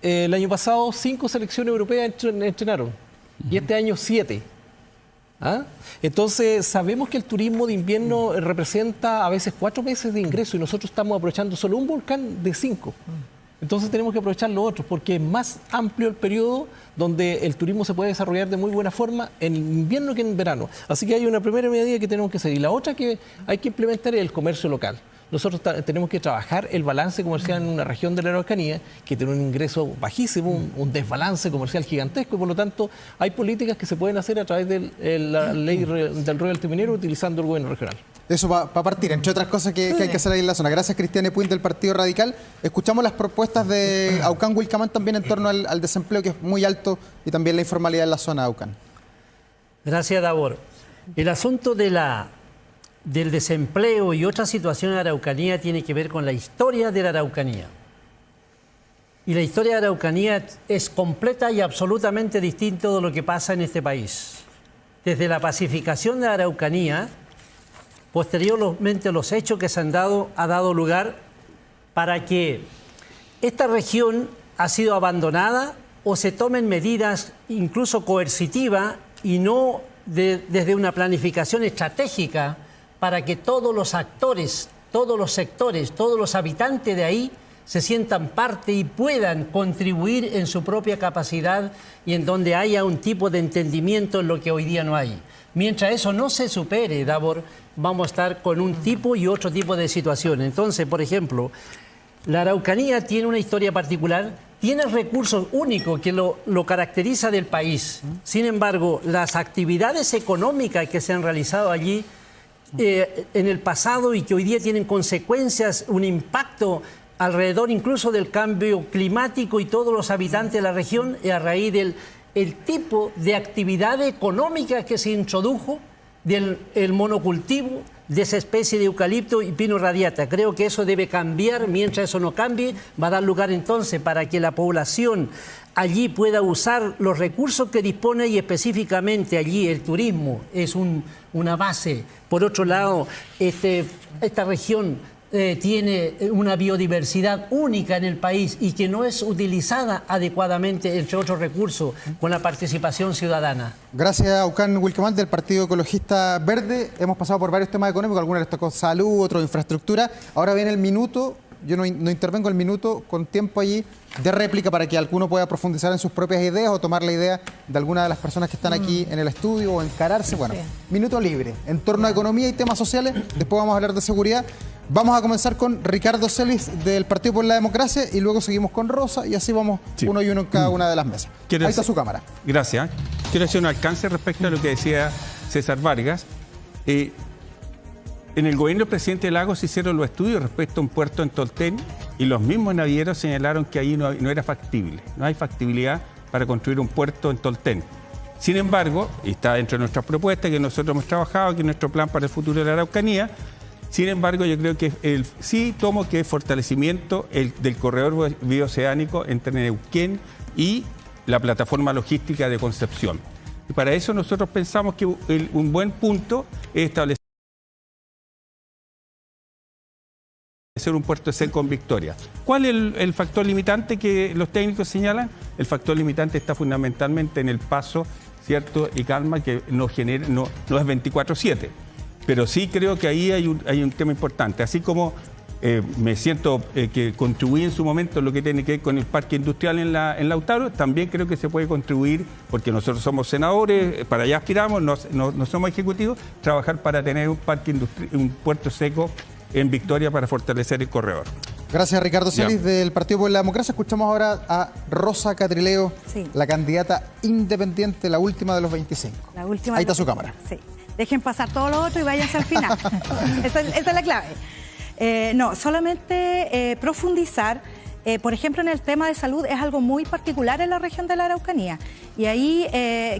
El año pasado 5 selecciones europeas entrenaron y este año 7. ¿Ah? Entonces sabemos que el turismo de invierno representa a veces 4 meses de ingreso y nosotros estamos aprovechando solo un volcán de 5. Entonces tenemos que aprovechar los otros porque es más amplio el periodo donde el turismo se puede desarrollar de muy buena forma en invierno que en verano. Así que hay una primera medida que tenemos que hacer y la otra que hay que implementar es el comercio local. Nosotros tenemos que trabajar el balance comercial en una región de la Araucanía que tiene un ingreso bajísimo, un desbalance comercial gigantesco y por lo tanto hay políticas que se pueden hacer a través de la ley del royalty minero utilizando el gobierno regional. Eso va a partir, entre otras cosas que hay que hacer ahí en la zona. Gracias, Cristian Epuin del Partido Radical. Escuchamos las propuestas de Aucán Wilcamán también en torno al desempleo que es muy alto y también la informalidad en la zona, Aucán. Gracias, Davor. El asunto del desempleo y otra situación en la Araucanía tiene que ver con la historia de la Araucanía. Y la historia de la Araucanía es completa y absolutamente distinta de lo que pasa en este país. Desde la pacificación de la Araucanía, posteriormente los hechos que se han dado, ha dado lugar para que esta región ha sido abandonada o se tomen medidas incluso coercitivas y no desde una planificación estratégica para que todos los actores, todos los sectores, todos los habitantes de ahí se sientan parte y puedan contribuir en su propia capacidad y en donde haya un tipo de entendimiento en lo que hoy día no hay. Mientras eso no se supere, Davor, vamos a estar con un tipo y otro tipo de situación. Entonces, por ejemplo, la Araucanía tiene una historia particular, tiene recursos únicos que lo caracteriza del país. Sin embargo, las actividades económicas que se han realizado allí en el pasado y que hoy día tienen consecuencias, un impacto alrededor incluso del cambio climático y todos los habitantes de la región a raíz del tipo de actividad económica que se introdujo del monocultivo de esa especie de eucalipto y pino radiata. Creo que eso debe cambiar. Mientras eso no cambie, va a dar lugar entonces para que la población allí pueda usar los recursos que dispone y específicamente allí el turismo es una base. Por otro lado, esta región tiene una biodiversidad única en el país y que no es utilizada adecuadamente, entre otros recursos, con la participación ciudadana. Gracias a Aucán Wilcamán del Partido Ecologista Verde. Hemos pasado por varios temas económicos, algunos les tocó salud, otros infraestructura. Ahora viene el minuto yo no intervengo el minuto con tiempo allí de réplica para que alguno pueda profundizar en sus propias ideas o tomar la idea de alguna de las personas que están aquí en el estudio o encararse. Bueno, minuto libre en torno a economía y temas sociales. Después vamos a hablar de seguridad. Vamos a comenzar con Ricardo Celis del Partido por la Democracia y luego seguimos con Rosa y así vamos uno y uno en cada una de las mesas. Ahí está su cámara. Gracias. Quiero hacer un alcance respecto a lo que decía César Vargas. En el gobierno del presidente Lagos se hicieron los estudios respecto a un puerto en Tolten y los mismos navieros señalaron que ahí no era factible. No hay factibilidad para construir un puerto en Tolten. Sin embargo, y está dentro de nuestras propuestas que nosotros hemos trabajado, que es nuestro plan para el futuro de la Araucanía, sin embargo, yo creo que sí tomo que fortalecimiento del corredor bioceánico entre Neuquén y la plataforma logística de Concepción. Y para eso nosotros pensamos que un buen punto es establecer un puerto seco en Victoria. ¿Cuál es el factor limitante que los técnicos señalan? El factor limitante está fundamentalmente en el paso, ¿cierto? Y calma, que no es 24/7. Pero sí creo que ahí hay un tema importante. Así como me siento que contribuí en su momento en lo que tiene que ver con el parque industrial en Lautaro, también creo que se puede contribuir, porque nosotros somos senadores, para allá aspiramos, no somos ejecutivos, trabajar para tener un puerto seco en Victoria para fortalecer el corredor. Gracias, Ricardo Celis del Partido por la Democracia. Escuchamos ahora a Rosa Catrileo, la candidata independiente, la última de los 25. Ahí está su cámara. Sí. Dejen pasar todos los otros y váyanse al final. Esa es la clave. No, solamente profundizar. Por ejemplo, en el tema de salud es algo muy particular en la región de la Araucanía. Y ahí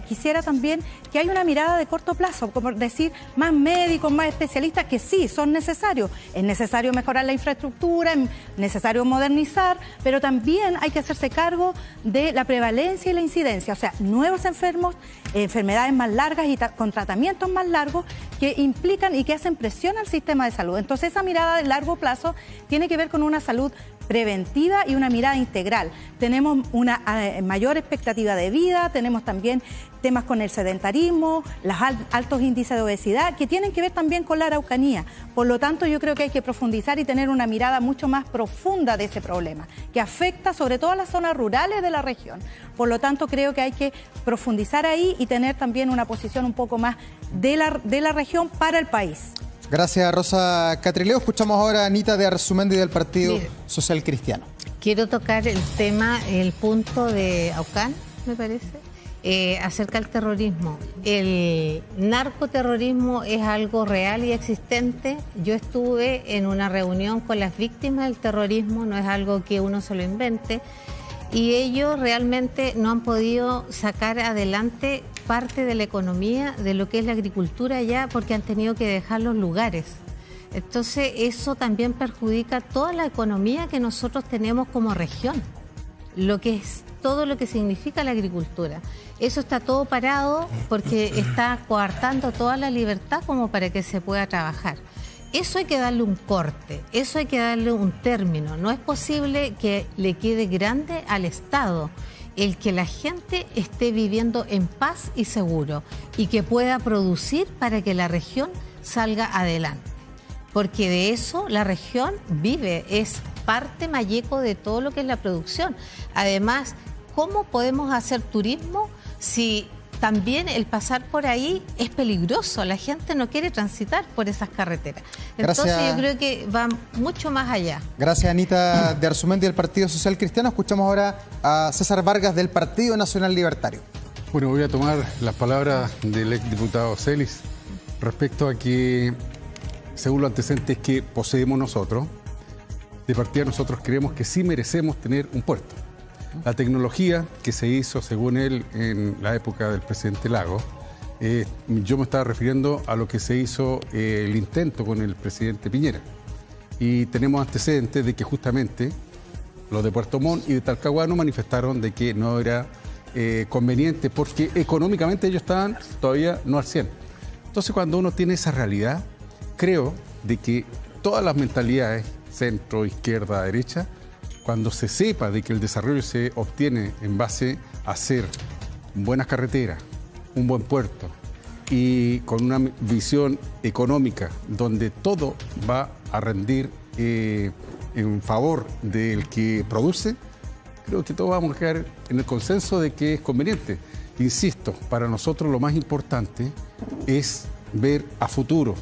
quisiera también que haya una mirada de corto plazo, como decir, más médicos, más especialistas, que sí, son necesarios. Es necesario mejorar la infraestructura, es necesario modernizar, pero también hay que hacerse cargo de la prevalencia y la incidencia. O sea, nuevos enfermos, enfermedades más largas y con tratamientos más largos que implican y que hacen presión al sistema de salud. Entonces, esa mirada de largo plazo tiene que ver con una salud preventiva y una mirada integral. Tenemos una mayor expectativa de vida, tenemos también temas con el sedentarismo, los altos índices de obesidad, que tienen que ver también con la Araucanía. Por lo tanto, yo creo que hay que profundizar y tener una mirada mucho más profunda de ese problema, que afecta sobre todo a las zonas rurales de la región. Por lo tanto, creo que hay que profundizar ahí y tener también una posición un poco más de la región para el país. Gracias, Rosa Catrileo. Escuchamos ahora a Anita de Arzumendi del Partido Social Cristiano. Quiero tocar el punto de Aucán, me parece, acerca del terrorismo. El narcoterrorismo es algo real y existente. Yo estuve en una reunión con las víctimas del terrorismo, no es algo que uno se lo invente, y ellos realmente no han podido sacar adelante parte de la economía de lo que es la agricultura allá, porque han tenido que dejar los lugares. Entonces eso también perjudica toda la economía que nosotros tenemos como región, lo que es todo lo que significa la agricultura. Eso está todo parado porque está coartando toda la libertad como para que se pueda trabajar. Eso hay que darle un corte, eso hay que darle un término. No es posible que le quede grande al Estado el que la gente esté viviendo en paz y seguro y que pueda producir para que la región salga adelante. Porque de eso la región vive, es parte mayeco de todo lo que es la producción. Además, ¿cómo podemos hacer turismo si también el pasar por ahí es peligroso? La gente no quiere transitar por esas carreteras. Entonces yo creo que va mucho más allá. Gracias, Anita de Arzumendi del Partido Social Cristiano. Escuchamos ahora a César Vargas del Partido Nacional Libertario. Bueno, voy a tomar las palabras del exdiputado Celis respecto a que, según los antecedentes que poseemos nosotros, de partida nosotros creemos que sí merecemos tener un puerto. La tecnología que se hizo, según él, en la época del presidente Lagos, yo me estaba refiriendo a lo que se hizo el intento con el presidente Piñera. Y tenemos antecedentes de que justamente los de Puerto Montt y de Talcahuano manifestaron de que no era conveniente porque económicamente ellos estaban todavía no al 100. Entonces, cuando uno tiene esa realidad, creo de que todas las mentalidades, centro, izquierda, derecha, cuando se sepa de que el desarrollo se obtiene en base a hacer buenas carreteras, un buen puerto y con una visión económica donde todo va a rendir en favor del que produce, creo que todos vamos a quedar en el consenso de que es conveniente. Insisto, para nosotros lo más importante es ver a futuro.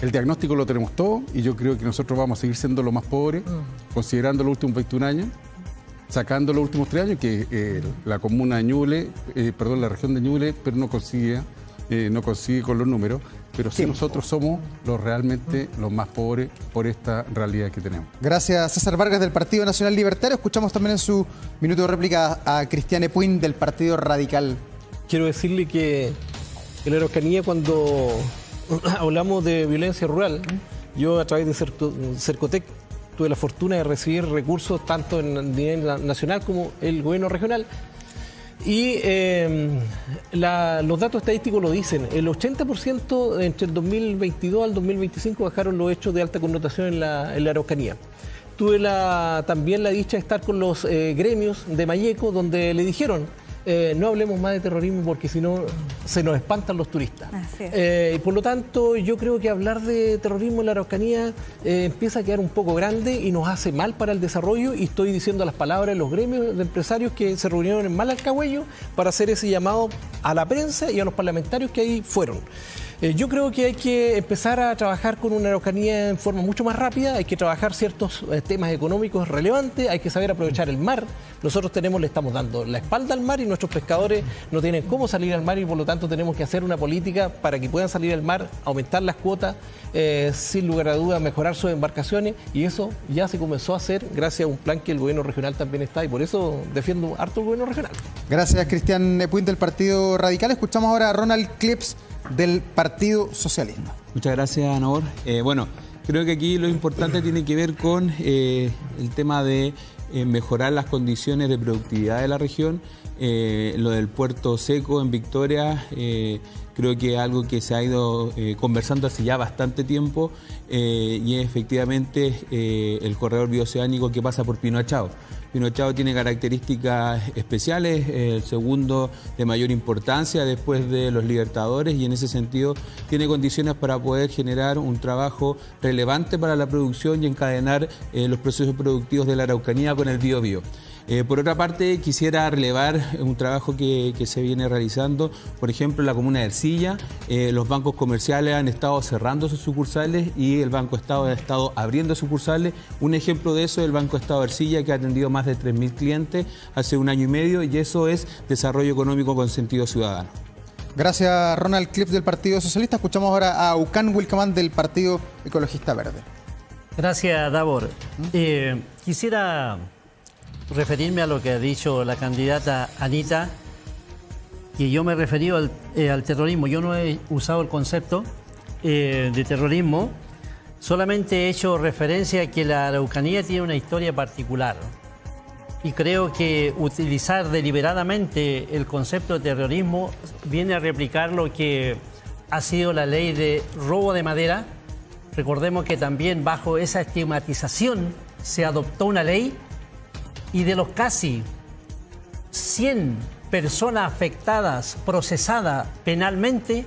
El diagnóstico lo tenemos todo y yo creo que nosotros vamos a seguir siendo los más pobres, considerando los últimos 21 años, sacando los últimos 3 años, que la comuna de Ñuble, la región de Ñuble, pero no consigue con los números, pero sí nosotros somos realmente los más pobres por esta realidad que tenemos. Gracias, César Vargas del Partido Nacional Libertario. Escuchamos también en su minuto de réplica a Cristian Epuin del Partido Radical. Quiero decirle que en la Araucanía, cuando hablamos de violencia rural, yo a través de Cercotec tuve la fortuna de recibir recursos tanto en nivel nacional como el gobierno regional. Y los datos estadísticos lo dicen, el 80% entre el 2022 al 2025 bajaron los hechos de alta connotación en la Araucanía. Tuve también la dicha de estar con los gremios de Mayeco, donde le dijeron, no hablemos más de terrorismo porque si no se nos espantan los turistas. Y por lo tanto, yo creo que hablar de terrorismo en la Araucanía empieza a quedar un poco grande y nos hace mal para el desarrollo. Y estoy diciendo las palabras de los gremios de empresarios que se reunieron en Malalcahuello para hacer ese llamado a la prensa y a los parlamentarios que ahí fueron. Yo creo que hay que empezar a trabajar con una Araucanía en forma mucho más rápida, hay que trabajar ciertos temas económicos relevantes, hay que saber aprovechar el mar. Nosotros le estamos dando la espalda al mar y nuestros pescadores no tienen cómo salir al mar y por lo tanto tenemos que hacer una política para que puedan salir al mar, aumentar las cuotas, sin lugar a dudas mejorar sus embarcaciones y eso ya se comenzó a hacer gracias a un plan que el gobierno regional también está y por eso defiendo harto el gobierno regional. Gracias, Cristian Epuin del Partido Radical. Escuchamos ahora a Ronald Clips del Partido Socialista. Muchas gracias, Nabor. Bueno, creo que aquí lo importante tiene que ver con el tema de mejorar las condiciones de productividad de la región. Lo del puerto seco en Victoria, creo que es algo que se ha ido conversando hace ya bastante tiempo y es efectivamente el corredor bioceánico que pasa por Pino Achao. Pino Achao tiene características especiales, el segundo de mayor importancia después de los Libertadores y en ese sentido tiene condiciones para poder generar un trabajo relevante para la producción y encadenar los procesos productivos de la Araucanía con el Biobío. Por otra parte, quisiera relevar un trabajo que se viene realizando, por ejemplo, en la comuna de Ercilla. Los bancos comerciales han estado cerrando sus sucursales y el Banco Estado ha estado abriendo sucursales. Un ejemplo de eso es el Banco Estado de Ercilla, que ha atendido más de 3.000 clientes hace 1 año y medio, y eso es desarrollo económico con sentido ciudadano. Gracias, Ronald Clips del Partido Socialista. Escuchamos ahora a Ucán Wilcamán del Partido Ecologista Verde. Gracias, Davor. Quisiera referirme a lo que ha dicho la candidata Anita, que yo me he referido al terrorismo. Yo no he usado el concepto de terrorismo, solamente he hecho referencia a que la Araucanía tiene una historia particular. Y creo que utilizar deliberadamente el concepto de terrorismo viene a replicar lo que ha sido la ley de robo de madera. Recordemos que también bajo esa estigmatización se adoptó una ley y de los casi 100 personas afectadas, procesadas penalmente,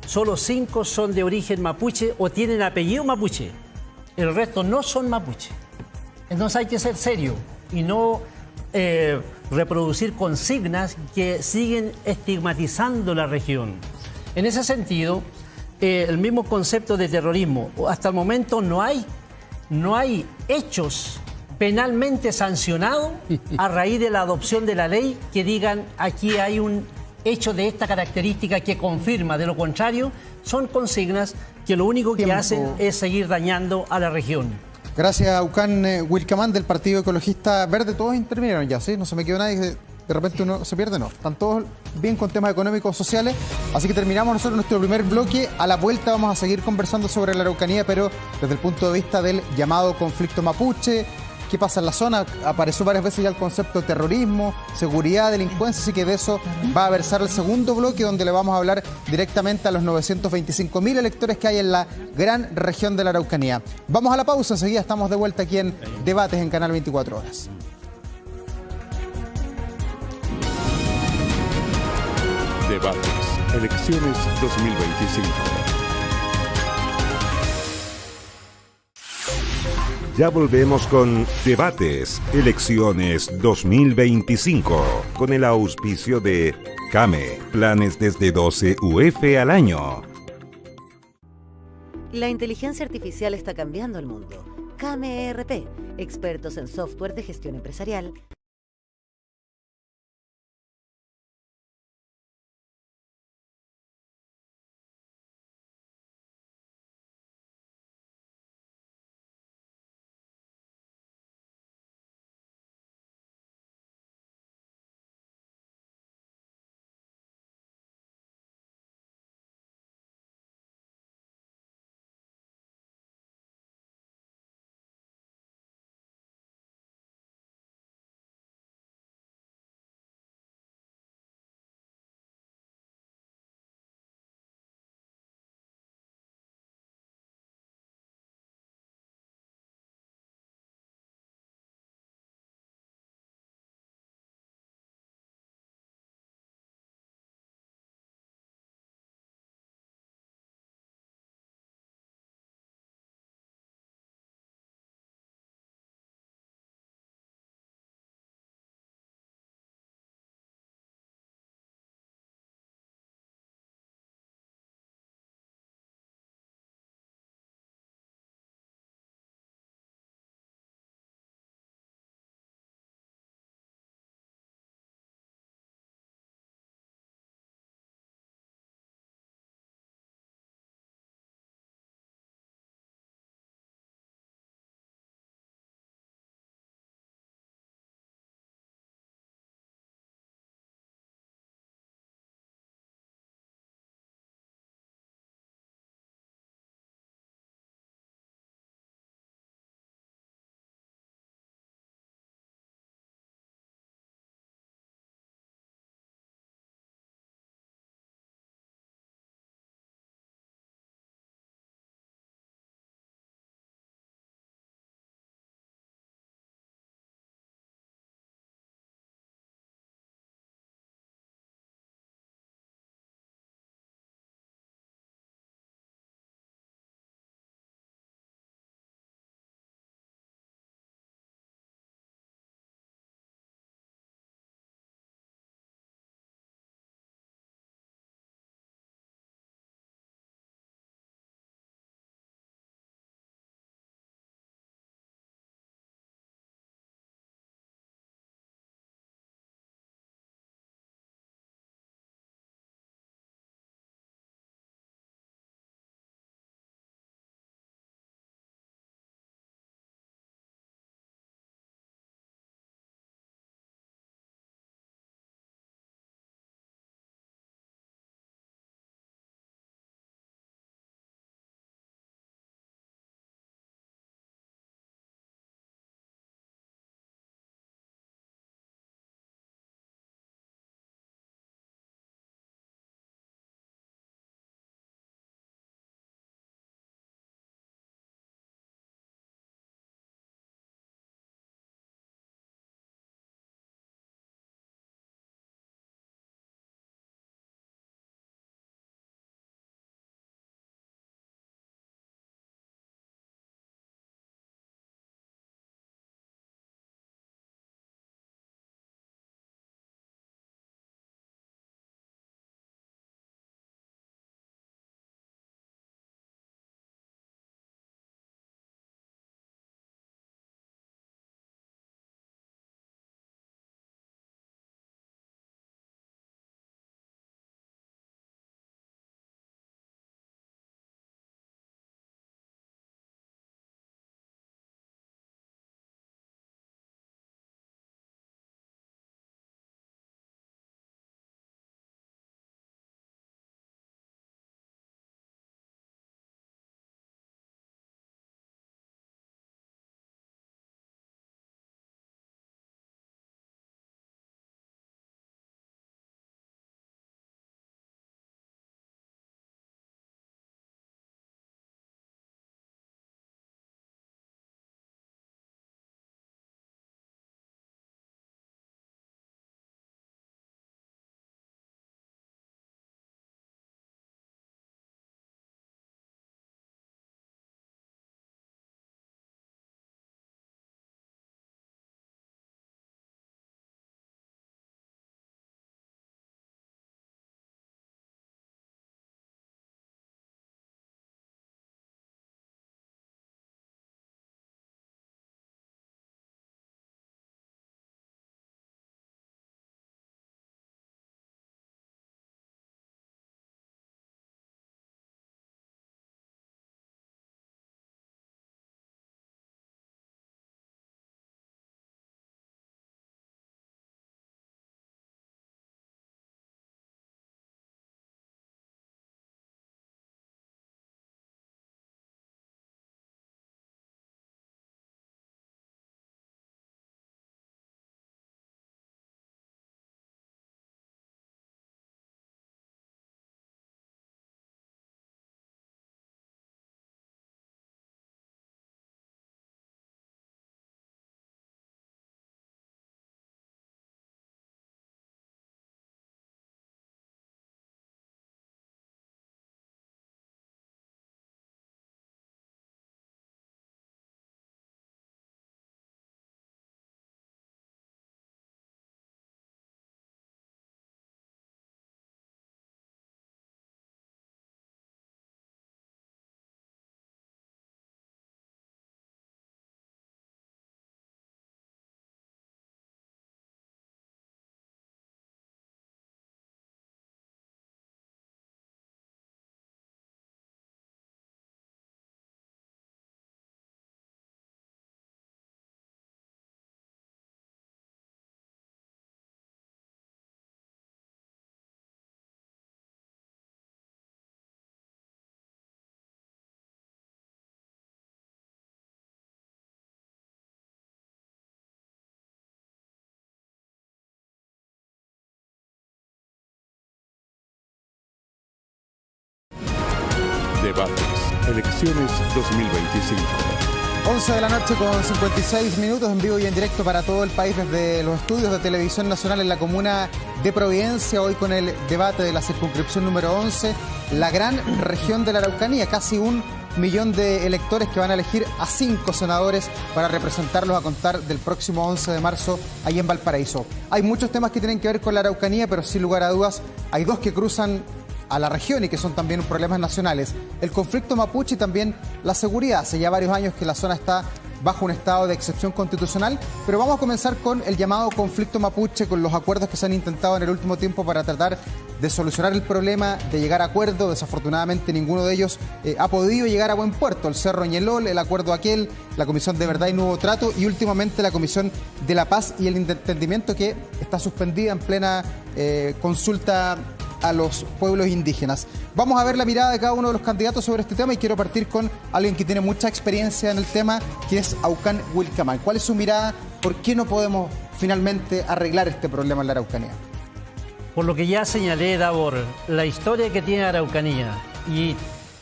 solo 5 son de origen mapuche o tienen apellido mapuche. El resto no son mapuche. Entonces hay que ser serio y no reproducir consignas que siguen estigmatizando la región. En ese sentido, el mismo concepto de terrorismo, hasta el momento no hay hechos penalmente sancionados a raíz de la adopción de la ley que digan aquí hay un hecho de esta característica que confirma. De lo contrario, son consignas que lo único que hacen es seguir dañando a la región. Gracias, Ucán Wilcamán del Partido Ecologista Verde. Todos intervinieron ya, ¿sí? No se me quedó nadie. De repente uno se pierde, no. Están todos bien con temas económicos, sociales. Así que terminamos nosotros nuestro primer bloque. A la vuelta vamos a seguir conversando sobre la Araucanía, pero desde el punto de vista del llamado conflicto mapuche. ¿Qué pasa en la zona? Apareció varias veces ya el concepto de terrorismo, seguridad, delincuencia, así que de eso va a versar el segundo bloque, donde le vamos a hablar directamente a los 925.000 electores que hay en la gran región de la Araucanía. Vamos a la pausa, enseguida estamos de vuelta aquí en Debates en Canal 24 Horas. Debates, elecciones 2025. Ya volvemos con Debates, Elecciones 2025, con el auspicio de CAME, planes desde 12 UF al año. La inteligencia artificial está cambiando el mundo. CAME ERP, expertos en software de gestión empresarial, Debates, elecciones 2025. 11 de la noche con 56 minutos en vivo y en directo para todo el país desde los estudios de Televisión Nacional en la comuna de Providencia, hoy con el debate de la circunscripción número 11, la gran región de la Araucanía, casi 1 millón de electores que van a elegir a 5 senadores para representarlos a contar del próximo 11 de marzo ahí en Valparaíso. Hay muchos temas que tienen que ver con la Araucanía, pero sin lugar a dudas hay 2 que cruzan a la región y que son también problemas nacionales. El conflicto mapuche y también la seguridad. Hace ya varios años que la zona está bajo un estado de excepción constitucional, pero vamos a comenzar con el llamado conflicto mapuche, con los acuerdos que se han intentado en el último tiempo para tratar de solucionar el problema, de llegar a acuerdo. Desafortunadamente ninguno de ellos ha podido llegar a buen puerto. El Cerro Ñelol, el acuerdo aquel, la Comisión de Verdad y Nuevo Trato y últimamente la Comisión de la Paz y el Entendimiento, que está suspendida en plena consulta a los pueblos indígenas. Vamos a ver la mirada de cada uno de los candidatos sobre este tema y quiero partir con alguien que tiene mucha experiencia en el tema, que es Aucán Wilcamán. ¿Cuál es su mirada? ¿Por qué no podemos finalmente arreglar este problema en la Araucanía? Por lo que ya señalé, Davor, la historia que tiene Araucanía y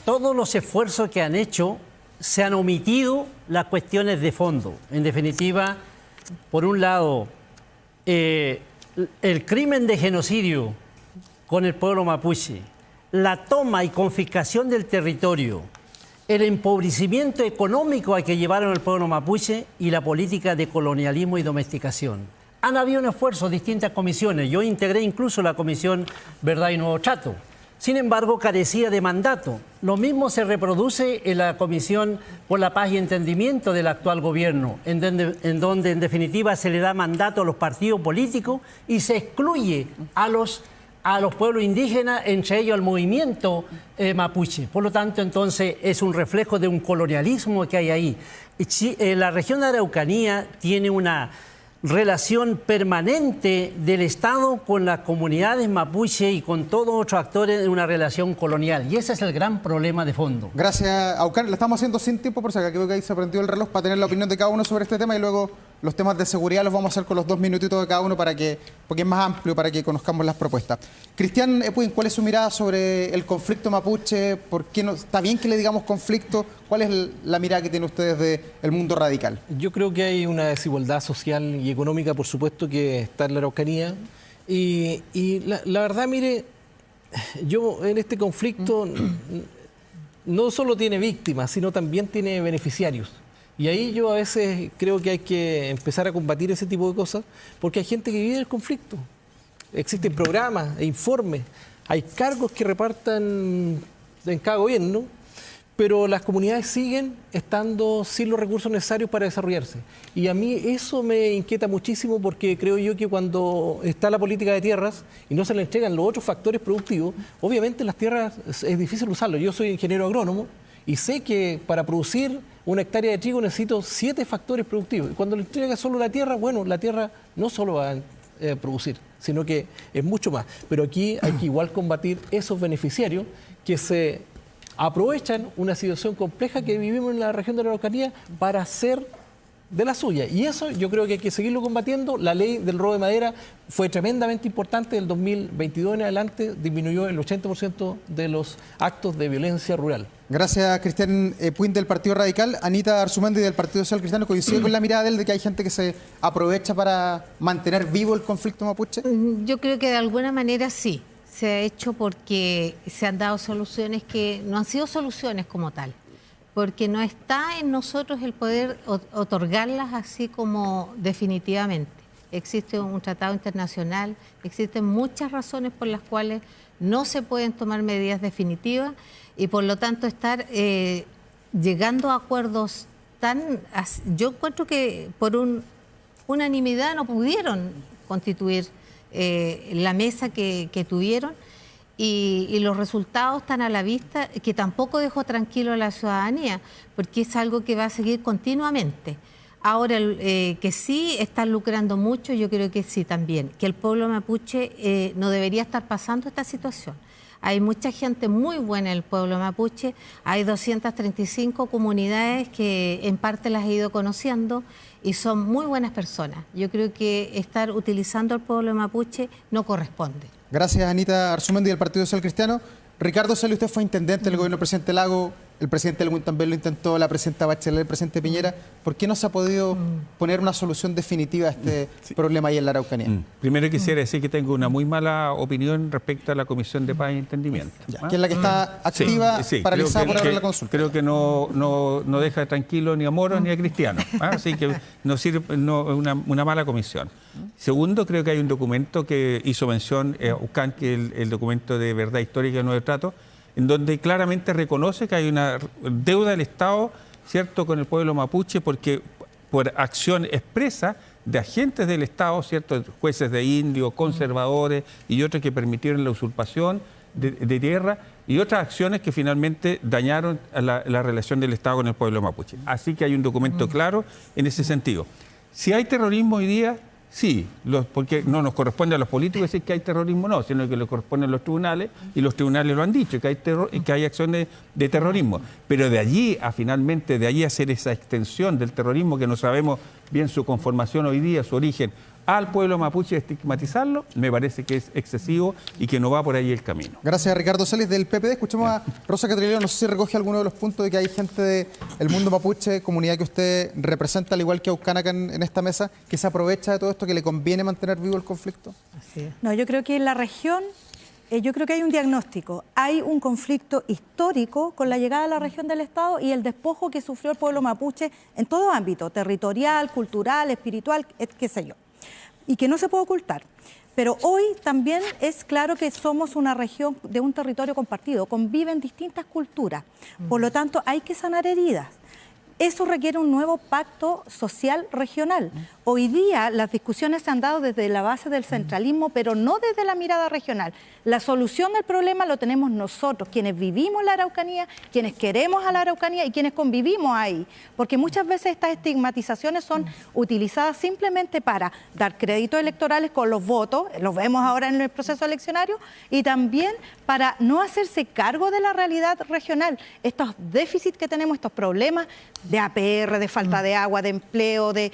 todos los esfuerzos que han hecho, se han omitido las cuestiones de fondo. En definitiva, por un lado, el crimen de genocidio con el pueblo mapuche, la toma y confiscación del territorio, el empobrecimiento económico al que llevaron el pueblo mapuche y la política de colonialismo y domesticación. Han habido un esfuerzo, distintas comisiones. Yo integré incluso la Comisión Verdad y Nuevo Trato. Sin embargo, carecía de mandato. Lo mismo se reproduce en la Comisión por la Paz y Entendimiento del actual gobierno, en donde en definitiva se le da mandato a los partidos políticos y se excluye a los pueblos indígenas, entre ellos al movimiento mapuche. Por lo tanto, entonces, es un reflejo de un colonialismo que hay ahí. La región de Araucanía tiene una relación permanente del Estado con las comunidades mapuche y con todos otros actores de una relación colonial. Y ese es el gran problema de fondo. Gracias, Aucán. Lo estamos haciendo sin tiempo, por si acá creo que ahí se prendió el reloj para tener la opinión de cada uno sobre este tema y luego los temas de seguridad los vamos a hacer con los 2 minutitos de cada uno porque es más amplio, para que conozcamos las propuestas. Cristian Epuin, ¿cuál es su mirada sobre el conflicto mapuche? ¿Por qué no está bien que le digamos conflicto? ¿Cuál es la mirada que tienen ustedes del mundo radical? Yo creo que hay una desigualdad social y económica, por supuesto, que está en la Araucanía. Y la verdad, mire, yo en este conflicto no solo tiene víctimas, sino también tiene beneficiarios. Y ahí yo a veces creo que hay que empezar a combatir ese tipo de cosas, porque hay gente que vive el conflicto. Existen programas e informes, hay cargos que repartan en cada gobierno, pero las comunidades siguen estando sin los recursos necesarios para desarrollarse. Y a mí eso me inquieta muchísimo, porque creo yo que cuando está la política de tierras y no se le entregan los otros factores productivos, obviamente las tierras es difícil usarlo. Yo soy ingeniero agrónomo y sé que para producir 1 hectárea de trigo necesito 7 factores productivos. Y cuando le entrega solo la tierra, bueno, la tierra no solo va a producir, sino que es mucho más. Pero aquí hay que igual combatir esos beneficiarios que se aprovechan una situación compleja que vivimos en la región de la Araucanía para hacer de la suya. Y eso yo creo que hay que seguirlo combatiendo. La ley del robo de madera fue tremendamente importante. Del 2022 en adelante disminuyó el 80% de los actos de violencia rural. Gracias, Cristian Epuin del Partido Radical. Anita Arzumendi del Partido Social Cristiano, ¿coincide con la mirada de él de que hay gente que se aprovecha para mantener vivo el conflicto mapuche? Yo creo que de alguna manera sí. Se ha hecho porque se han dado soluciones que no han sido soluciones como tal, porque no está en nosotros el poder otorgarlas así como definitivamente. Existe un tratado internacional, existen muchas razones por las cuales no se pueden tomar medidas definitivas y por lo tanto estar llegando a acuerdos yo encuentro que por unanimidad no pudieron constituir la mesa que tuvieron y los resultados están a la vista, que tampoco dejó tranquilo a la ciudadanía, porque es algo que va a seguir continuamente. Ahora, que sí están lucrando mucho, yo creo que sí también, que el pueblo mapuche no debería estar pasando esta situación. Hay mucha gente muy buena en el pueblo mapuche, hay 235 comunidades que en parte las he ido conociendo y son muy buenas personas. Yo creo que estar utilizando al pueblo mapuche no corresponde. Gracias, Anita Arzumendi del Partido Social Cristiano. Ricardo Celis, usted fue intendente del gobierno del presidente Lago, el presidente Elwin también lo intentó, la presidenta Bachelet, el presidente Piñera. ¿Por qué no se ha podido poner una solución definitiva a este problema ahí en la Araucanía? Primero quisiera decir que tengo una muy mala opinión respecto a la Comisión de Paz y Entendimiento. Que es la que está activa, paralizada por ahora la consulta. Creo que no deja tranquilo ni a moros ni a cristianos. Así que no sirve una mala comisión. Segundo, creo que hay un documento que hizo mención Ucán, que es el documento de verdad histórica de Nuevo Trato, en donde claramente reconoce que hay una deuda del Estado, ¿cierto?, con el pueblo mapuche, porque por acción expresa de agentes del Estado, ¿cierto?, jueces de indios, conservadores y otros que permitieron la usurpación de tierra y otras acciones que finalmente dañaron a la relación del Estado con el pueblo mapuche. Así que hay un documento claro en ese sentido. Si hay terrorismo hoy día, sí, porque no nos corresponde a los políticos decir que hay terrorismo, no, sino que le corresponde a los tribunales, y los tribunales lo han dicho, que hay acciones de terrorismo. Pero de allí a finalmente, de allí a hacer esa extensión del terrorismo, que no sabemos bien su conformación hoy día, su origen, al pueblo mapuche, estigmatizarlo, me parece que es excesivo y que no va por ahí el camino. Gracias a Ricardo Celis del PPD. Escuchemos a Rosa Catrileo, no sé si recoge alguno de los puntos de que hay gente del mundo mapuche, comunidad que usted representa, al igual que Aucán acá en esta mesa, que se aprovecha de todo esto, que le conviene mantener vivo el conflicto. Así es. No, yo creo que en la región, yo creo que hay un diagnóstico. Hay un conflicto histórico con la llegada a la región del Estado y el despojo que sufrió el pueblo mapuche en todo ámbito, territorial, cultural, espiritual, qué sé yo, y que no se puede ocultar. Pero hoy también es claro que somos una región de un territorio compartido, conviven distintas culturas, por lo tanto hay que sanar heridas. Eso requiere un nuevo pacto social regional. Hoy día las discusiones se han dado desde la base del centralismo, pero no desde la mirada regional. La solución del problema lo tenemos nosotros, quienes vivimos la Araucanía, quienes queremos a la Araucanía y quienes convivimos ahí. Porque muchas veces estas estigmatizaciones son utilizadas simplemente para dar créditos electorales con los votos, los vemos ahora en el proceso eleccionario, y también para no hacerse cargo de la realidad regional. Estos déficits que tenemos, estos problemas de APR, de falta de agua, de empleo, de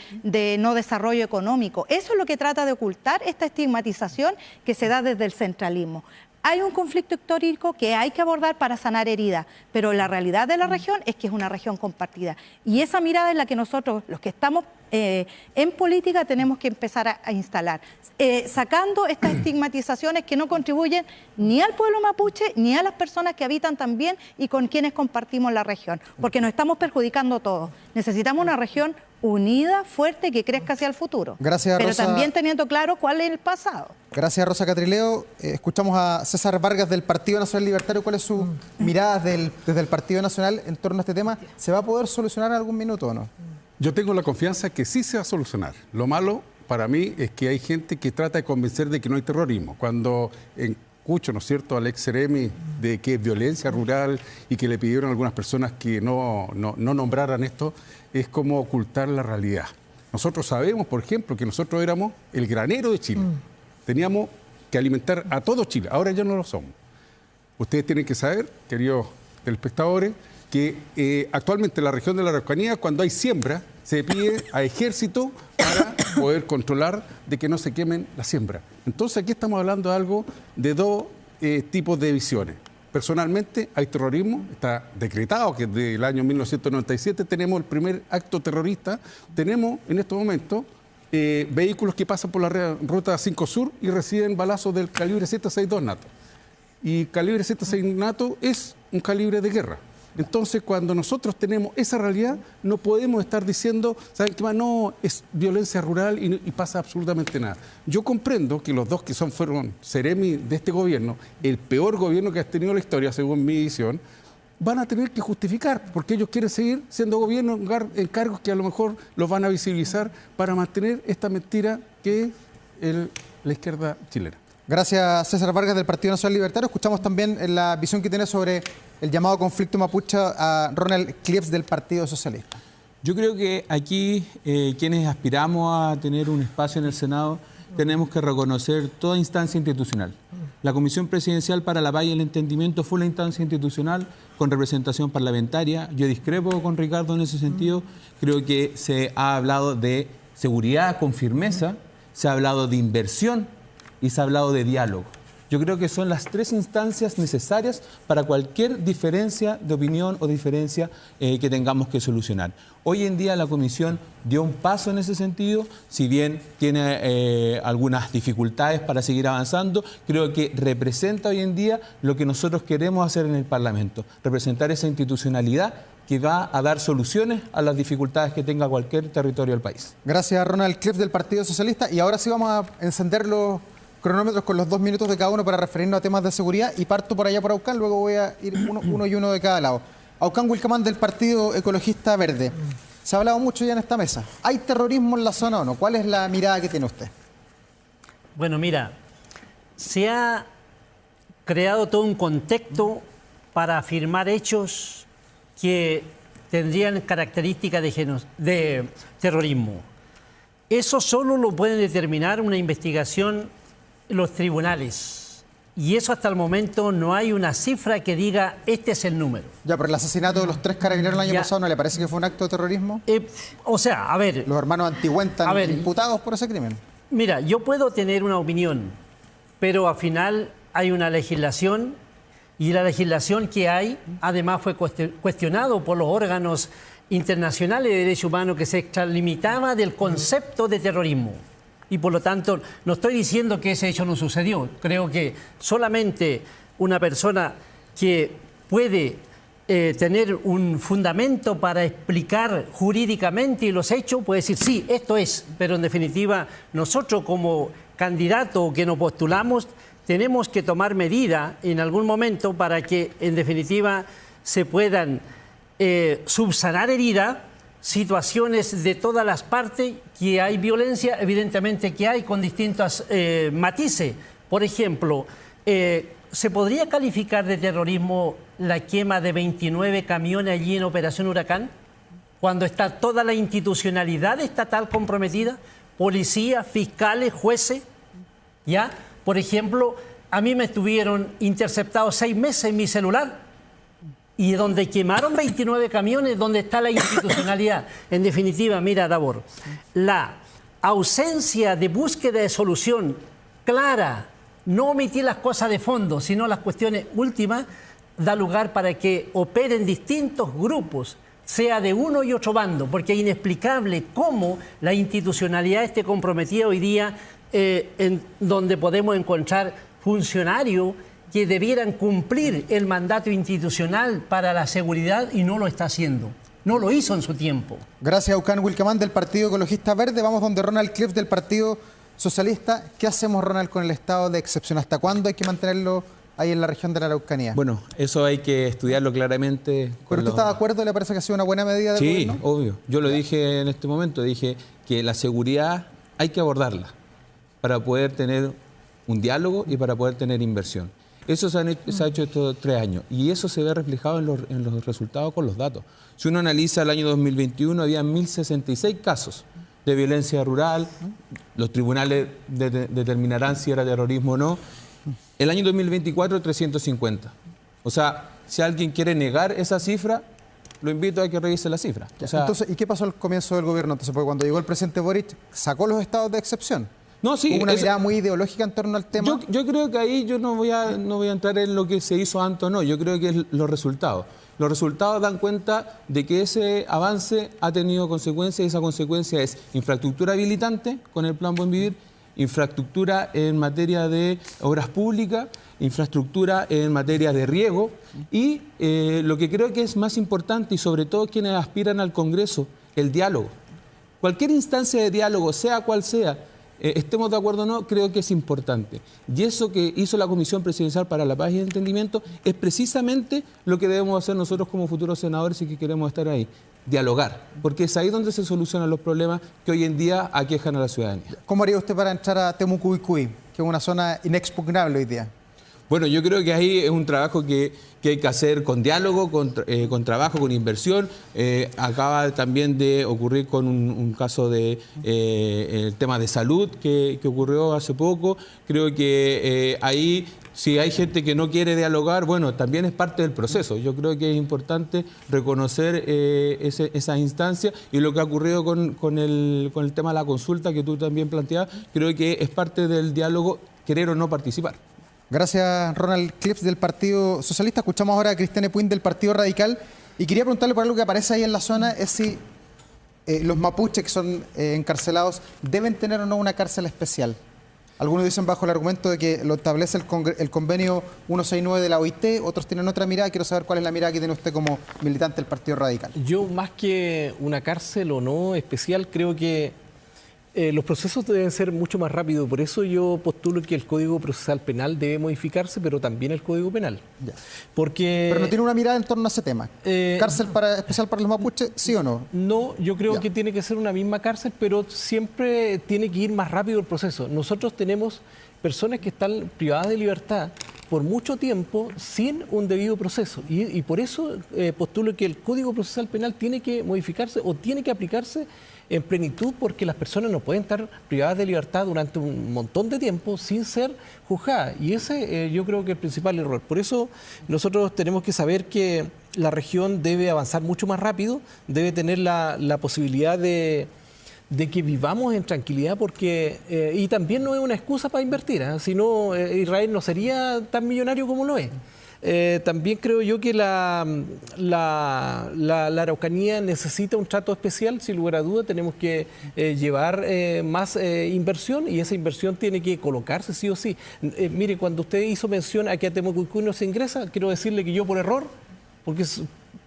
no desarrollo económico. Eso es lo que trata de ocultar esta estigmatización que se da desde el centralismo. Hay un conflicto histórico que hay que abordar para sanar heridas, pero la realidad de la región es que es una región compartida. Y esa mirada es la que nosotros, los que estamos en política, tenemos que empezar a instalar, sacando estas estigmatizaciones que no contribuyen ni al pueblo mapuche ni a las personas que habitan también y con quienes compartimos la región, porque nos estamos perjudicando todos. Necesitamos una región unida, fuerte, que crezca hacia el futuro. Gracias, pero Rosa, también teniendo claro cuál es el pasado. Gracias, Rosa Catrileo. Escuchamos a César Vargas del Partido Nacional Libertario. ¿Cuál es su mirada desde el Partido Nacional en torno a este tema? ¿Se va a poder solucionar en algún minuto o no? Yo tengo la confianza que sí se va a solucionar. Lo malo para mí es que hay gente que trata de convencer de que no hay terrorismo. Cuando escucho, ¿no es cierto?, al ex Seremi de que es violencia rural y que le pidieron a algunas personas que no nombraran esto, es como ocultar la realidad. Nosotros sabemos, por ejemplo, que nosotros éramos el granero de Chile. Teníamos que alimentar a todo Chile. Ahora ya no lo somos. Ustedes tienen que saber, queridos telespectadores, que actualmente en la región de la Araucanía, cuando hay siembra, se pide a ejército para poder controlar de que no se quemen la siembra. Entonces aquí estamos hablando de algo de dos tipos de visiones. Personalmente hay terrorismo, está decretado que desde el año 1997 tenemos el primer acto terrorista, tenemos en estos momentos vehículos que pasan por la ruta 5 Sur y reciben balazos del calibre 762 NATO. Y calibre 762 NATO es un calibre de guerra. Entonces, cuando nosotros tenemos esa realidad, no podemos estar diciendo, ¿saben qué más? No, es violencia rural y pasa absolutamente nada. Yo comprendo que los dos que fueron Seremi de este gobierno, el peor gobierno que ha tenido la historia, según mi visión, van a tener que justificar, porque ellos quieren seguir siendo gobierno en cargos que a lo mejor los van a visibilizar para mantener esta mentira que es la izquierda chilena. Gracias, César Vargas del Partido Nacional Libertario. Escuchamos también la visión que tiene sobre el llamado conflicto mapuche a Ronald Kliefs del Partido Socialista. Yo creo que aquí quienes aspiramos a tener un espacio en el Senado tenemos que reconocer toda instancia institucional. La Comisión Presidencial para la Paz y el Entendimiento fue una instancia institucional con representación parlamentaria. Yo discrepo con Ricardo en ese sentido. Creo que se ha hablado de seguridad con firmeza, se ha hablado de inversión y se ha hablado de diálogo. Yo creo que son las 3 instancias necesarias para cualquier diferencia de opinión o diferencia que tengamos que solucionar. Hoy en día la Comisión dio un paso en ese sentido, si bien tiene algunas dificultades para seguir avanzando, creo que representa hoy en día lo que nosotros queremos hacer en el Parlamento, representar esa institucionalidad que va a dar soluciones a las dificultades que tenga cualquier territorio del país. Gracias, Ronald Cliff del Partido Socialista. Y ahora sí vamos a encender los cronómetros con los 2 minutos de cada uno para referirnos a temas de seguridad, y parto por allá por Aucán, luego voy a ir uno y uno de cada lado. Aucán Wilcamán del Partido Ecologista Verde. Se ha hablado mucho ya en esta mesa. ¿Hay terrorismo en la zona o no? ¿Cuál es la mirada que tiene usted? Bueno, mira, se ha creado todo un contexto para afirmar hechos que tendrían características de terrorismo. Eso solo lo puede determinar una investigación en los tribunales. Y eso hasta el momento no hay una cifra que diga este es el número. Ya, pero el asesinato de los 3 carabineros el año pasado, ¿no le parece que fue un acto de terrorismo? O sea, a ver... Los hermanos Antigüenta están imputados por ese crimen. Mira, yo puedo tener una opinión, pero al final hay una legislación, y la legislación que hay además fue cuestionado por los órganos internacionales de derechos humanos, que se extralimitaba del concepto de terrorismo. Y por lo tanto, no estoy diciendo que ese hecho no sucedió. Creo que solamente una persona que puede tener un fundamento para explicar jurídicamente los hechos puede decir, sí, esto es. Pero en definitiva, nosotros como candidato que nos postulamos, tenemos que tomar medidas en algún momento para que, en definitiva, se puedan subsanar heridas, situaciones de todas las partes, que hay violencia, evidentemente que hay, con distintos matices. Por ejemplo, ¿se podría calificar de terrorismo la quema de 29 camiones allí en Operación Huracán? Cuando está toda la institucionalidad estatal comprometida, policías, fiscales, jueces, ¿ya? Por ejemplo, a mí me estuvieron interceptados 6 meses en mi celular, y donde quemaron 29 camiones, donde está la institucionalidad. En definitiva, mira, Davor, la ausencia de búsqueda de solución clara, no omitir las cosas de fondo, sino las cuestiones últimas, da lugar para que operen distintos grupos, sea de uno y otro bando, porque es inexplicable cómo la institucionalidad esté comprometida hoy día, en donde podemos encontrar funcionarios que debieran cumplir el mandato institucional para la seguridad, y no lo está haciendo. No lo hizo en su tiempo. Gracias, Aucán Wilcamán del Partido Ecologista Verde. Vamos donde Ronald Cliff del Partido Socialista. ¿Qué hacemos, Ronald, con el estado de excepción? ¿Hasta cuándo hay que mantenerlo ahí en la región de la Araucanía? Bueno, eso hay que estudiarlo claramente. ¿Pero usted está de acuerdo? ¿Le parece que ha sido una buena medida del gobierno? Sí, obvio. Yo lo dije en este momento. Dije que la seguridad hay que abordarla para poder tener un diálogo y para poder tener inversión. Eso se ha hecho estos 3 años, y eso se ve reflejado en los resultados con los datos. Si uno analiza el año 2021, había 1.066 casos de violencia rural. Los tribunales determinarán si era terrorismo o no. El año 2024, 350. O sea, si alguien quiere negar esa cifra, lo invito a que revise la cifra. O sea, entonces, ¿y qué pasó al comienzo del gobierno? Entonces, porque cuando llegó el presidente Boric, sacó los estados de excepción. No, sí, ¿hubo una mirada muy ideológica en torno al tema? Yo creo que ahí yo no voy a entrar en lo que se hizo antes o no. Yo creo que es los resultados. Los resultados dan cuenta de que ese avance ha tenido consecuencias, y esa consecuencia es infraestructura habilitante con el Plan Buen Vivir, infraestructura en materia de obras públicas, infraestructura en materia de riego, y lo que creo que es más importante, y sobre todo quienes aspiran al Congreso, el diálogo. Cualquier instancia de diálogo, sea cual sea, estemos de acuerdo o no, creo que es importante. Y eso que hizo la Comisión Presidencial para la Paz y el Entendimiento es precisamente lo que debemos hacer nosotros como futuros senadores, y que queremos estar ahí, dialogar, porque es ahí donde se solucionan los problemas que hoy en día aquejan a la ciudadanía. ¿Cómo haría usted para entrar a Temucuicui, que es una zona inexpugnable hoy día? Bueno, yo creo que ahí es un trabajo que hay que hacer con diálogo, con trabajo, con inversión. Acaba también de ocurrir con un caso de el tema de salud que ocurrió hace poco. Creo que ahí, si hay gente que no quiere dialogar, bueno, también es parte del proceso. Yo creo que es importante reconocer esa instancia, y lo que ha ocurrido con el tema de la consulta que tú también planteabas, creo que es parte del diálogo, querer o no participar. Gracias, Ronald Clips del Partido Socialista. Escuchamos ahora a Cristian Epuin del Partido Radical. Y quería preguntarle por algo que aparece ahí en la zona, es si los mapuches que son encarcelados deben tener o no una cárcel especial. Algunos dicen bajo el argumento de que lo establece el convenio 169 de la OIT, otros tienen otra mirada. Quiero saber cuál es la mirada que tiene usted como militante del Partido Radical. Yo, más que una cárcel o no especial, creo que los procesos deben ser mucho más rápidos. Por eso yo postulo que el Código Procesal Penal debe modificarse, pero también el Código Penal. Ya. Porque, pero no tiene una mirada en torno a ese tema. ¿Cárcel especial para los mapuches, sí o no? No, yo creo que tiene que ser una misma cárcel, pero siempre tiene que ir más rápido el proceso. Nosotros tenemos personas que están privadas de libertad por mucho tiempo sin un debido proceso. Y por eso postulo que el Código Procesal Penal tiene que modificarse o tiene que aplicarse en plenitud, porque las personas no pueden estar privadas de libertad durante un montón de tiempo sin ser juzgadas. Y ese yo creo que es el principal error. Por eso nosotros tenemos que saber que la región debe avanzar mucho más rápido, debe tener la posibilidad de que vivamos en tranquilidad, porque y también no es una excusa para invertir, si no Israel no sería tan millonario como lo es. También creo yo que la Araucanía necesita un trato especial, sin lugar a duda. Tenemos que llevar más inversión, y esa inversión tiene que colocarse sí o sí. Mire, cuando usted hizo mención a que a Temucuicui no se ingresa, quiero decirle que yo por error, porque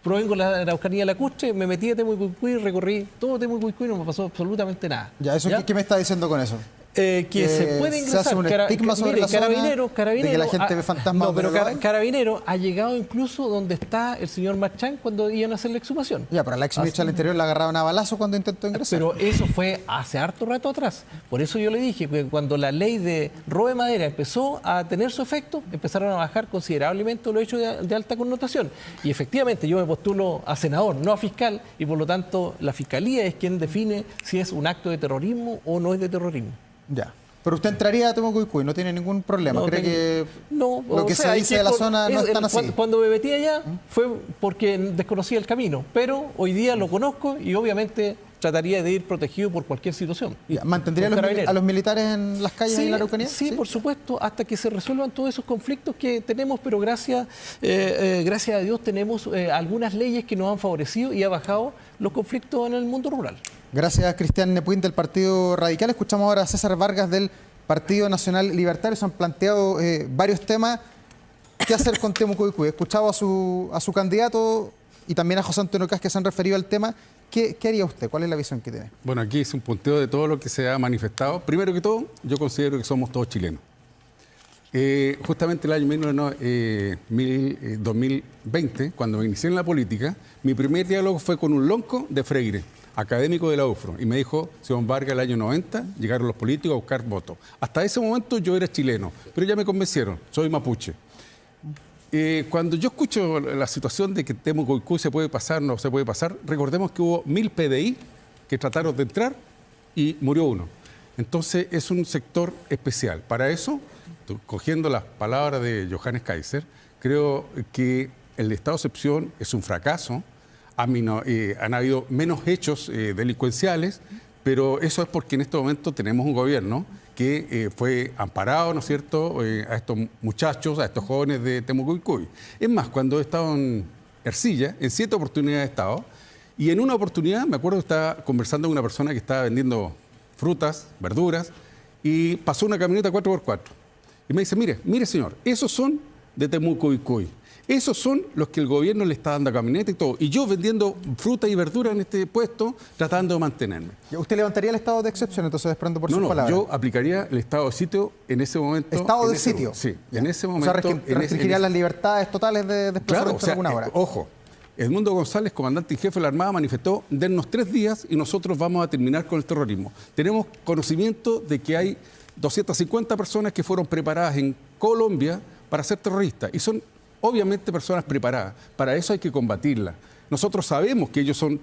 provengo de la Araucanía lacustre, me metí a Temucuicui, recorrí todo Temucuicui y no me pasó absolutamente nada. Ya, eso, ¿qué me está diciendo con eso? Que se puede ingresar. Se hace un estigma sobre mire, la zona Carabinero, de que la gente ve fantasmas. No, pero Carabinero ha llegado incluso donde está el señor Marchán cuando iban a hacer la exhumación. Ya, pero a la ex ministra del Interior la agarraron a balazo cuando intentó ingresar. Pero eso fue hace harto rato atrás. Por eso yo le dije que cuando la ley de robo de madera empezó a tener su efecto, empezaron a bajar considerablemente los hechos de alta connotación. Y efectivamente yo me postulo a senador, no a fiscal, y por lo tanto la fiscalía es quien define si es un acto de terrorismo o no es de terrorismo. Ya. Pero usted entraría a Temucuicui, no tiene ningún problema. ¿Cree que lo que se dice de la zona no es tan así? Cuando me metí allá fue porque desconocía el camino, pero hoy día lo conozco y obviamente trataría de ir protegido por cualquier situación. ¿Mantendría a los militares en las calles en la Araucanía? Sí, por supuesto, hasta que se resuelvan todos esos conflictos que tenemos, pero gracias a Dios tenemos algunas leyes que nos han favorecido y ha bajado los conflictos en el mundo rural. Gracias, Cristian Epuin del Partido Radical. Escuchamos ahora a César Vargas del Partido Nacional Libertario. Se han planteado varios temas. ¿Qué hacer con Temucuicui? He escuchado a su candidato y también a José Antonio Kast, que se han referido al tema. ¿Qué haría usted? ¿Cuál es la visión que tiene? Bueno, aquí es un punteo de todo lo que se ha manifestado. Primero que todo, yo considero que somos todos chilenos. Justamente el año 2020, cuando me inicié en la política, mi primer diálogo fue con un lonco de Freire, académico de la UFRO, y me dijo, Simón Vargas, el año 90, llegaron los políticos a buscar votos. Hasta ese momento yo era chileno, pero ya me convencieron, soy mapuche. Cuando yo escucho la situación de que Temucuicui se puede pasar, no se puede pasar, recordemos que hubo 1000 PDI que trataron de entrar y murió uno. Entonces es un sector especial. Para eso, cogiendo las palabras de Johannes Kaiser, creo que el estado de excepción es un fracaso. Han habido menos hechos delincuenciales, pero eso es porque en este momento tenemos un gobierno que fue amparado, ¿no es cierto?, a estos muchachos, a estos jóvenes de Temucuicui. Es más, cuando he estado en Ercilla, en 7 oportunidades he estado, y en una oportunidad me acuerdo que estaba conversando con una persona que estaba vendiendo frutas, verduras, y pasó una camioneta 4x4. Y me dice, mire señor, esos son de Temucuicui. Esos son los que el gobierno le está dando a camioneta y todo. Y yo vendiendo fruta y verdura en este puesto, tratando de mantenerme. ¿Usted levantaría el estado de excepción, entonces, desprendo por sus palabras? Yo aplicaría el estado de sitio en ese momento. ¿Estado de sitio? Sí, en ese momento. O sea, restringiría las libertades totales de desplazamiento en alguna hora. Ojo, Edmundo González, comandante y jefe de la Armada, manifestó, dennos 3 días y nosotros vamos a terminar con el terrorismo. Tenemos conocimiento de que hay 250 personas que fueron preparadas en Colombia para ser terroristas y son obviamente personas preparadas. Para eso hay que combatirlas. Nosotros sabemos que ellos son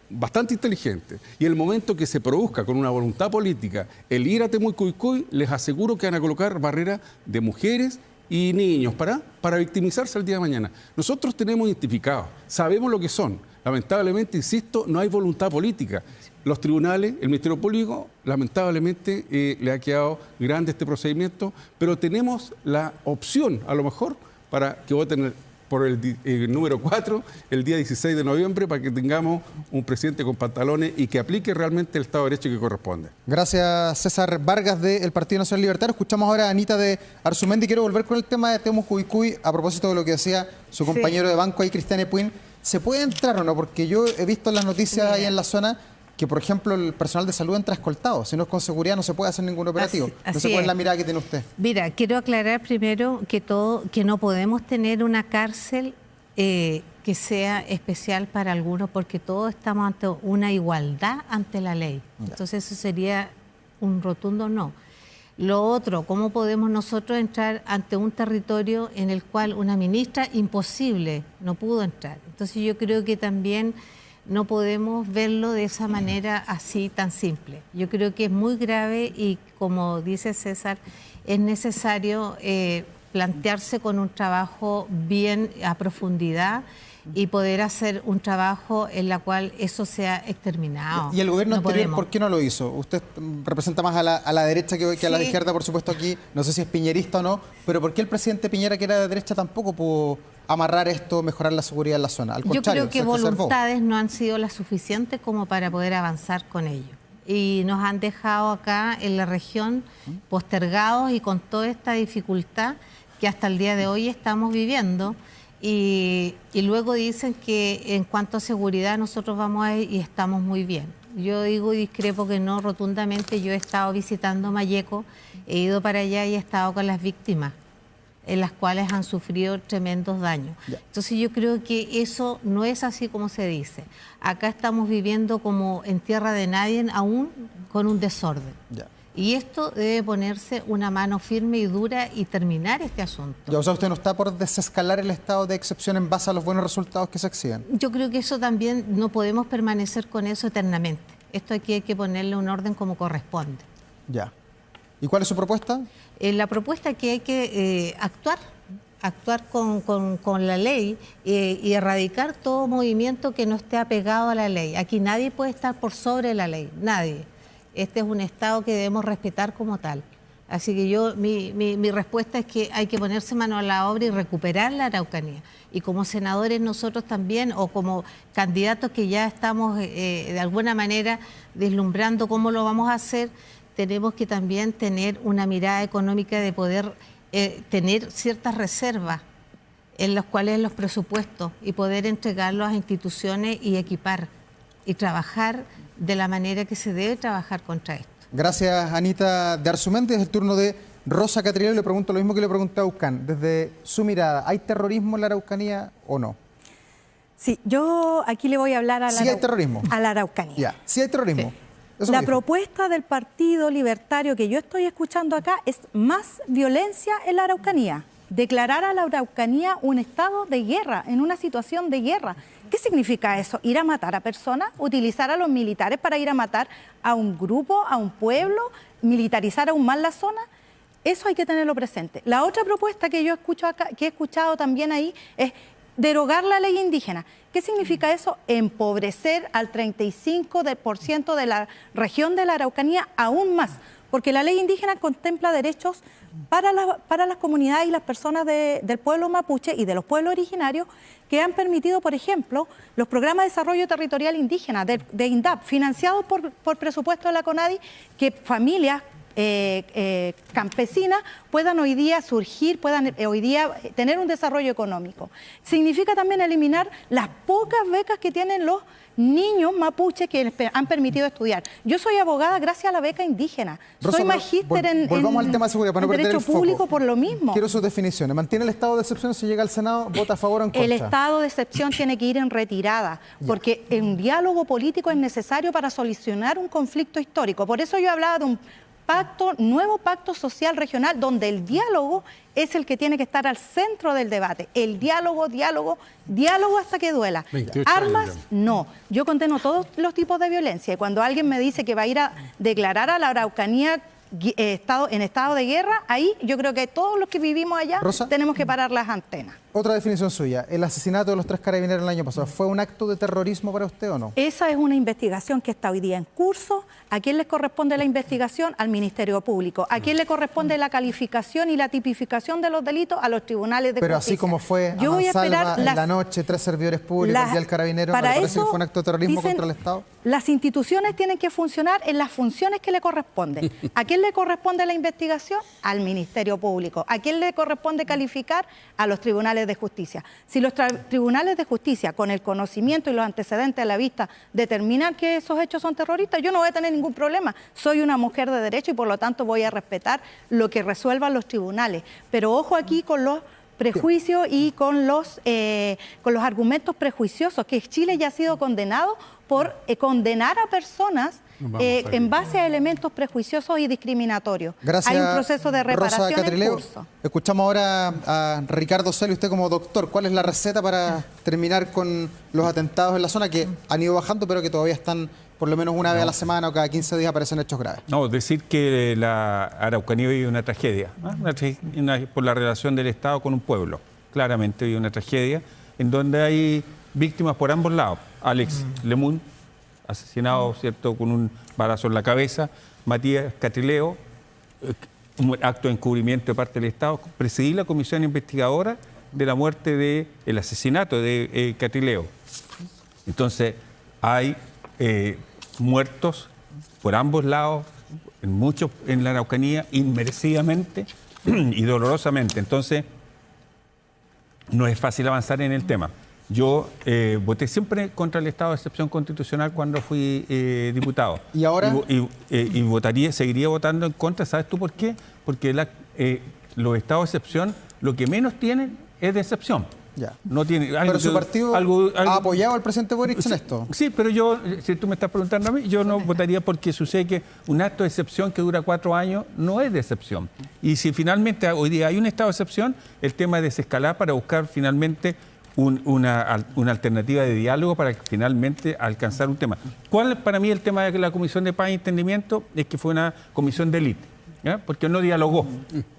bastante inteligentes y el momento que se produzca con una voluntad política el ir a Temucuicui, les aseguro que van a colocar barreras de mujeres y niños para victimizarse el día de mañana. Nosotros tenemos identificados, sabemos lo que son. Lamentablemente, insisto, no hay voluntad política. los tribunales, el Ministerio Público, lamentablemente le ha quedado grande este procedimiento, pero tenemos la opción, a lo mejor, para que voten por el número 4 el día 16 de noviembre para que tengamos un presidente con pantalones y que aplique realmente el Estado de Derecho que corresponde. Gracias, César Vargas del Partido Nacional Libertario. Escuchamos ahora a Anita de Arzúmendi. Quiero volver con el tema de Temuco Cuycuy a propósito de lo que decía su compañero de banco ahí, Cristian Epuin. ¿Se puede entrar o no? Porque yo he visto en las noticias ahí en la zona que, por ejemplo, el personal de salud entra escoltado. Si no es con seguridad, no se puede hacer ningún operativo. No sé cuál es la mirada que tiene usted. Mira, quiero aclarar primero que no podemos tener una cárcel que sea especial para algunos, porque todos estamos ante una igualdad ante la ley. Entonces eso sería un rotundo no. Lo otro, ¿cómo podemos nosotros entrar ante un territorio en el cual una ministra imposible no pudo entrar? Entonces yo creo que también no podemos verlo de esa manera así tan simple. Yo creo que es muy grave y, como dice César, es necesario plantearse con un trabajo bien a profundidad y poder hacer un trabajo en la cual eso sea exterminado. ¿Y el gobierno anterior por qué no lo hizo? Usted representa más a la derecha que a la izquierda, por supuesto, aquí. No sé si es piñerista o no, pero ¿por qué el presidente Piñera, que era de derecha, tampoco pudo amarrar esto, mejorar la seguridad en la zona? Al contrario, yo creo que voluntades no han sido las suficientes como para poder avanzar con ello. Y nos han dejado acá en la región postergados y con toda esta dificultad que hasta el día de hoy estamos viviendo. Y luego dicen que en cuanto a seguridad nosotros vamos a ir y estamos muy bien. Yo digo y discrepo que no rotundamente. Yo he estado visitando Malleco, he ido para allá y he estado con las víctimas, en las cuales han sufrido tremendos daños. Entonces yo creo que eso no es así como se dice. Acá estamos viviendo como en tierra de nadie, aún con un desorden. Y esto debe ponerse una mano firme y dura y terminar este asunto. O sea, ¿usted no está por desescalar el estado de excepción en base a los buenos resultados que se exhiben? Yo creo que eso también no podemos permanecer con eso eternamente. Esto aquí hay que ponerle un orden como corresponde. Ya. ¿Y cuál es su propuesta? La propuesta es que hay que actuar con la ley y erradicar todo movimiento que no esté apegado a la ley. Aquí nadie puede estar por sobre la ley, nadie. Este es un Estado que debemos respetar como tal. Así que mi respuesta es que hay que ponerse mano a la obra y recuperar la Araucanía. Y como senadores nosotros también, o como candidatos que ya estamos de alguna manera deslumbrando cómo lo vamos a hacer, tenemos que también tener una mirada económica de poder tener ciertas reservas en las cuales los presupuestos y poder entregarlos a instituciones y equipar y trabajar de la manera que se debe trabajar contra esto. Gracias, Anita de Arzúmendi. Es el turno de Rosa Catrillo. Le pregunto lo mismo que le pregunté a Ucán. Desde su mirada, ¿hay terrorismo en la Araucanía o no? Sí, yo aquí le voy a hablar a ¿Sí hay terrorismo? A la Araucanía. Ya, sí hay terrorismo. Sí. La propuesta del Partido Libertario que yo estoy escuchando acá es más violencia en la Araucanía. Declarar a la Araucanía un estado de guerra, en una situación de guerra. ¿Qué significa eso? ¿Ir a matar a personas? ¿Utilizar a los militares para ir a matar a un grupo, a un pueblo? ¿Militarizar aún más la zona? Eso hay que tenerlo presente. La otra propuesta que yo escucho acá, que he escuchado también ahí, es derogar la ley indígena. ¿Qué significa eso? Empobrecer al 35% de la región de la Araucanía aún más, porque la ley indígena contempla derechos para las comunidades y las personas del pueblo mapuche y de los pueblos originarios que han permitido, por ejemplo, los programas de desarrollo territorial indígena de INDAP, financiados por presupuesto de la CONADI, que familias campesinas puedan hoy día surgir, puedan hoy día tener un desarrollo económico. Significa también eliminar las pocas becas que tienen los niños mapuches que han permitido estudiar. Yo soy abogada gracias a la beca indígena. Rosa, soy magíster en al tema de seguridad, para no perder derecho el foco. público por lo mismo. Quiero sus definiciones. ¿Mantiene el estado de excepción si llega al Senado? ¿Vota a favor o en contra? El estado de excepción tiene que ir en retirada, porque un diálogo político es necesario para solucionar un conflicto histórico. Por eso yo hablaba de un nuevo pacto social regional, donde el diálogo es el que tiene que estar al centro del debate. El diálogo hasta que duela. Armas, no. Yo condeno todos los tipos de violencia. Y cuando alguien me dice que va a ir a declarar a la Araucanía en estado de guerra, ahí yo creo que todos los que vivimos allá tenemos que parar las antenas. Otra definición suya, el asesinato de los 3 carabineros el año pasado, ¿fue un acto de terrorismo para usted o no? Esa es una investigación que está hoy día en curso. ¿A quién le corresponde la investigación? Al Ministerio Público. ¿A quién le corresponde la calificación y la tipificación de los delitos? A los tribunales de justicia. Pero así como fue a Mansalva en la noche, 3 servidores públicos y el carabinero, ¿no le parece que fue un acto de terrorismo contra el Estado? Las instituciones tienen que funcionar en las funciones que le corresponden. ¿A quién le corresponde la investigación? Al Ministerio Público. ¿A quién le corresponde calificar? A los tribunales de justicia. Si los tribunales de justicia, con el conocimiento y los antecedentes a la vista, determinan que esos hechos son terroristas, yo no voy a tener ningún problema. Soy una mujer de derecho y por lo tanto voy a respetar lo que resuelvan los tribunales. Pero ojo aquí con los prejuicios y con los argumentos prejuiciosos, que Chile ya ha sido condenado por condenar a personas en base a elementos prejuiciosos y discriminatorios. Gracias, hay un proceso de reparación Rosa Catrileo. en curso. Escuchamos ahora a Ricardo Celi, usted como doctor, ¿cuál es la receta para terminar con los atentados en la zona que han ido bajando pero que todavía están por lo menos una vez a la semana o cada 15 días aparecen hechos graves? No, decir que la Araucanía vive una tragedia, por la relación del Estado con un pueblo. Claramente vive una tragedia en donde hay víctimas por ambos lados. Alex Lemun, asesinado, ¿cierto?, con un balazo en la cabeza. Matías Catrileo, un acto de encubrimiento de parte del Estado. Presidí la comisión investigadora de la muerte el asesinato de Catrileo. Entonces, hay muertos por ambos lados, muchos en la Araucanía, inmerecidamente y dolorosamente. Entonces, no es fácil avanzar en el tema. Yo voté siempre contra el estado de excepción constitucional cuando fui diputado. ¿Y ahora? Y seguiría votando en contra. ¿Sabes tú por qué? Porque los estados de excepción lo que menos tienen es de excepción. Ya. No tiene, pero su partido ha apoyado al presidente Boric en esto. Sí, pero yo, si tú me estás preguntando a mí, yo no votaría porque sucede que un acto de excepción que dura 4 años no es de excepción. Y si finalmente hoy día hay un estado de excepción, el tema es desescalar para buscar finalmente una alternativa de diálogo para finalmente alcanzar un tema. ¿Cuál para mí el tema de la Comisión de Paz y Entendimiento? Es que fue una comisión de élite, ¿ya? Porque no dialogó,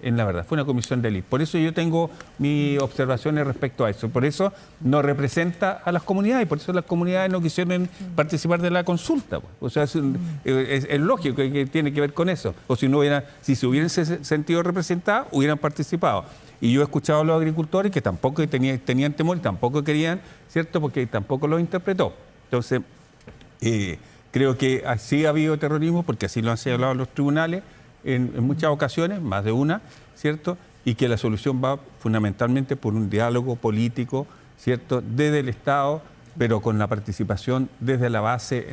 en la verdad, fue una comisión de élite. Por eso yo tengo mis observaciones respecto a eso. Por eso no representa a las comunidades y por eso las comunidades no quisieron participar de la consulta. O sea, es lógico que tiene que ver con eso. O si se hubieran sentido representados, hubieran participado. Y yo he escuchado a los agricultores que tampoco tenían temor y tampoco querían, ¿cierto? Porque tampoco los interpretó. Entonces, creo que así ha habido terrorismo, porque así lo han señalado los tribunales en muchas ocasiones, más de una, ¿cierto? Y que la solución va fundamentalmente por un diálogo político, ¿cierto? Desde el Estado, pero con la participación desde la base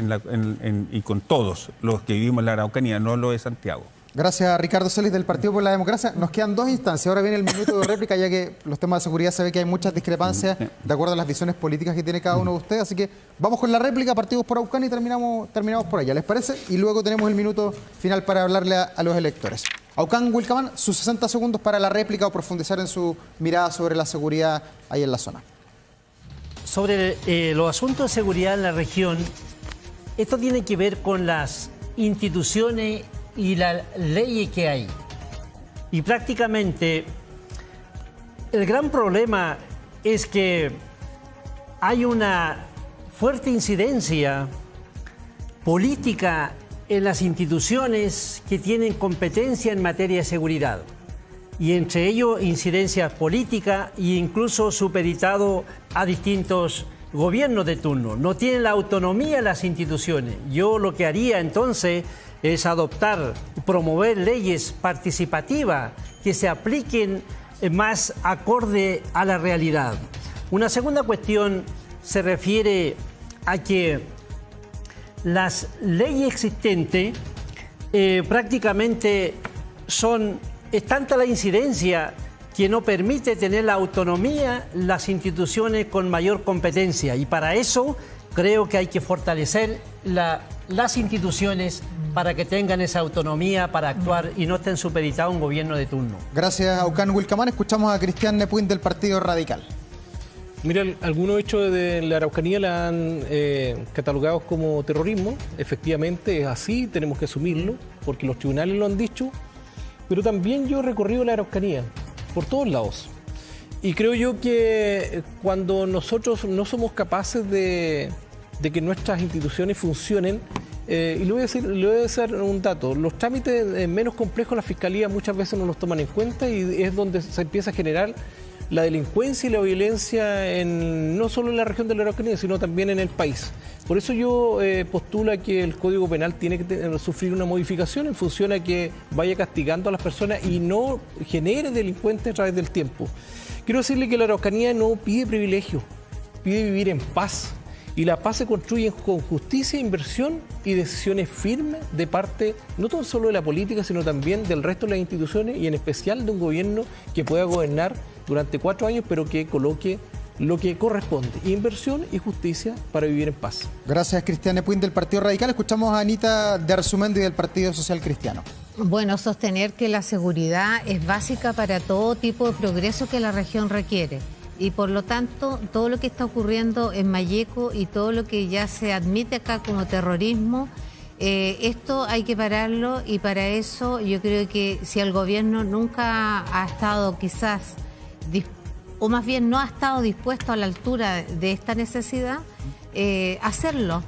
y con todos los que vivimos en la Araucanía, no lo de Santiago. Gracias a Ricardo Celis del Partido por la Democracia. Nos quedan 2 instancias. Ahora viene el minuto de réplica, ya que los temas de seguridad se ve que hay muchas discrepancias de acuerdo a las visiones políticas que tiene cada uno de ustedes. Así que vamos con la réplica, Partidos por Araucanía, y terminamos por allá. ¿Les parece? Y luego tenemos el minuto final para hablarle a los electores. Aucán Wilcamán, sus 60 segundos para la réplica o profundizar en su mirada sobre la seguridad ahí en la zona. Sobre los asuntos de seguridad en la región, esto tiene que ver con las instituciones y las leyes que hay. Y prácticamente el gran problema es que hay una fuerte incidencia política en las instituciones que tienen competencia en materia de seguridad. Y entre ellos incidencia política e incluso supeditado a distintos gobiernos de turno. No tienen la autonomía las instituciones. Yo lo que haría entonces es adoptar, promover leyes participativas que se apliquen más acorde a la realidad. Una segunda cuestión se refiere a que las leyes existentes prácticamente es tanta la incidencia que no permite tener la autonomía las instituciones con mayor competencia. Y para eso creo que hay que fortalecer las instituciones para que tengan esa autonomía para actuar y no estén supeditados a un gobierno de turno. Gracias, Aucán Wilcamán. Escuchamos a Cristian Nepuin del Partido Radical. Mira, algunos hechos de la Araucanía la han catalogado como terrorismo. Efectivamente es así, tenemos que asumirlo, porque los tribunales lo han dicho. Pero también yo he recorrido la Araucanía, por todos lados. Y creo yo que cuando nosotros no somos capaces de que nuestras instituciones funcionen, y le voy a decir un dato, los trámites menos complejos la Fiscalía muchas veces no los toman en cuenta y es donde se empieza a generar la delincuencia y la violencia no solo en la región de la Araucanía, sino también en el país. Por eso yo postulo que el Código Penal tiene que sufrir una modificación en función a que vaya castigando a las personas y no genere delincuentes a través del tiempo. Quiero decirle que la Araucanía no pide privilegios, pide vivir en paz. Y la paz se construye con justicia, inversión y decisiones firmes de parte no tan solo de la política, sino también del resto de las instituciones y en especial de un gobierno que pueda gobernar durante 4 años, pero que coloque lo que corresponde, inversión y justicia para vivir en paz. Gracias, Cristian Epuin del Partido Radical. Escuchamos a Anita de Arzumendi del Partido Social Cristiano. Bueno, sostener que la seguridad es básica para todo tipo de progreso que la región requiere. Y por lo tanto, todo lo que está ocurriendo en Malleco y todo lo que ya se admite acá como terrorismo, esto hay que pararlo y para eso yo creo que si el gobierno nunca ha estado quizás, o más bien no ha estado dispuesto a la altura de esta necesidad, hacerlo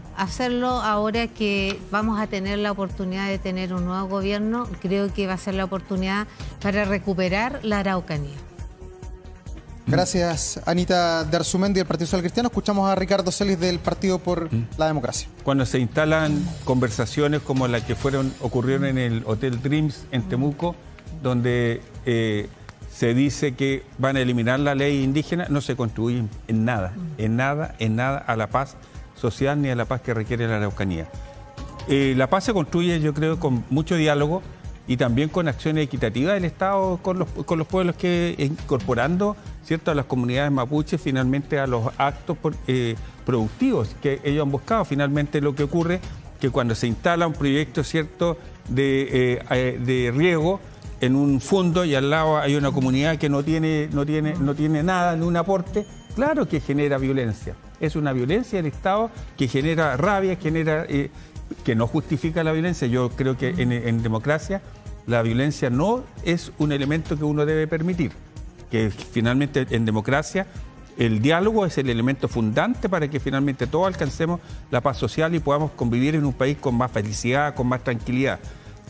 ahora que vamos a tener la oportunidad de tener un nuevo gobierno, creo que va a ser la oportunidad para recuperar la Araucanía. Gracias, Anita de Arzumendi del Partido Social Cristiano. Escuchamos a Ricardo Celis del Partido por la Democracia. Cuando se instalan conversaciones como las que ocurrieron en el Hotel Dreams en Temuco, donde se dice que van a eliminar la ley indígena, no se contribuye en nada a la paz social ni a la paz que requiere la Araucanía. La paz se construye, yo creo, con mucho diálogo y también con acciones equitativas del Estado con los pueblos que incorporando, ¿cierto?, a las comunidades mapuches finalmente a los actos productivos que ellos han buscado. Finalmente lo que ocurre que cuando se instala un proyecto, ¿cierto?, de riego en un fondo y al lado hay una comunidad que no tiene nada, ni un aporte, claro que genera violencia. Es una violencia del Estado que genera rabia, que no justifica la violencia. Yo creo que en democracia la violencia no es un elemento que uno debe permitir, que finalmente en democracia el diálogo es el elemento fundante para que finalmente todos alcancemos la paz social y podamos convivir en un país con más felicidad, con más tranquilidad.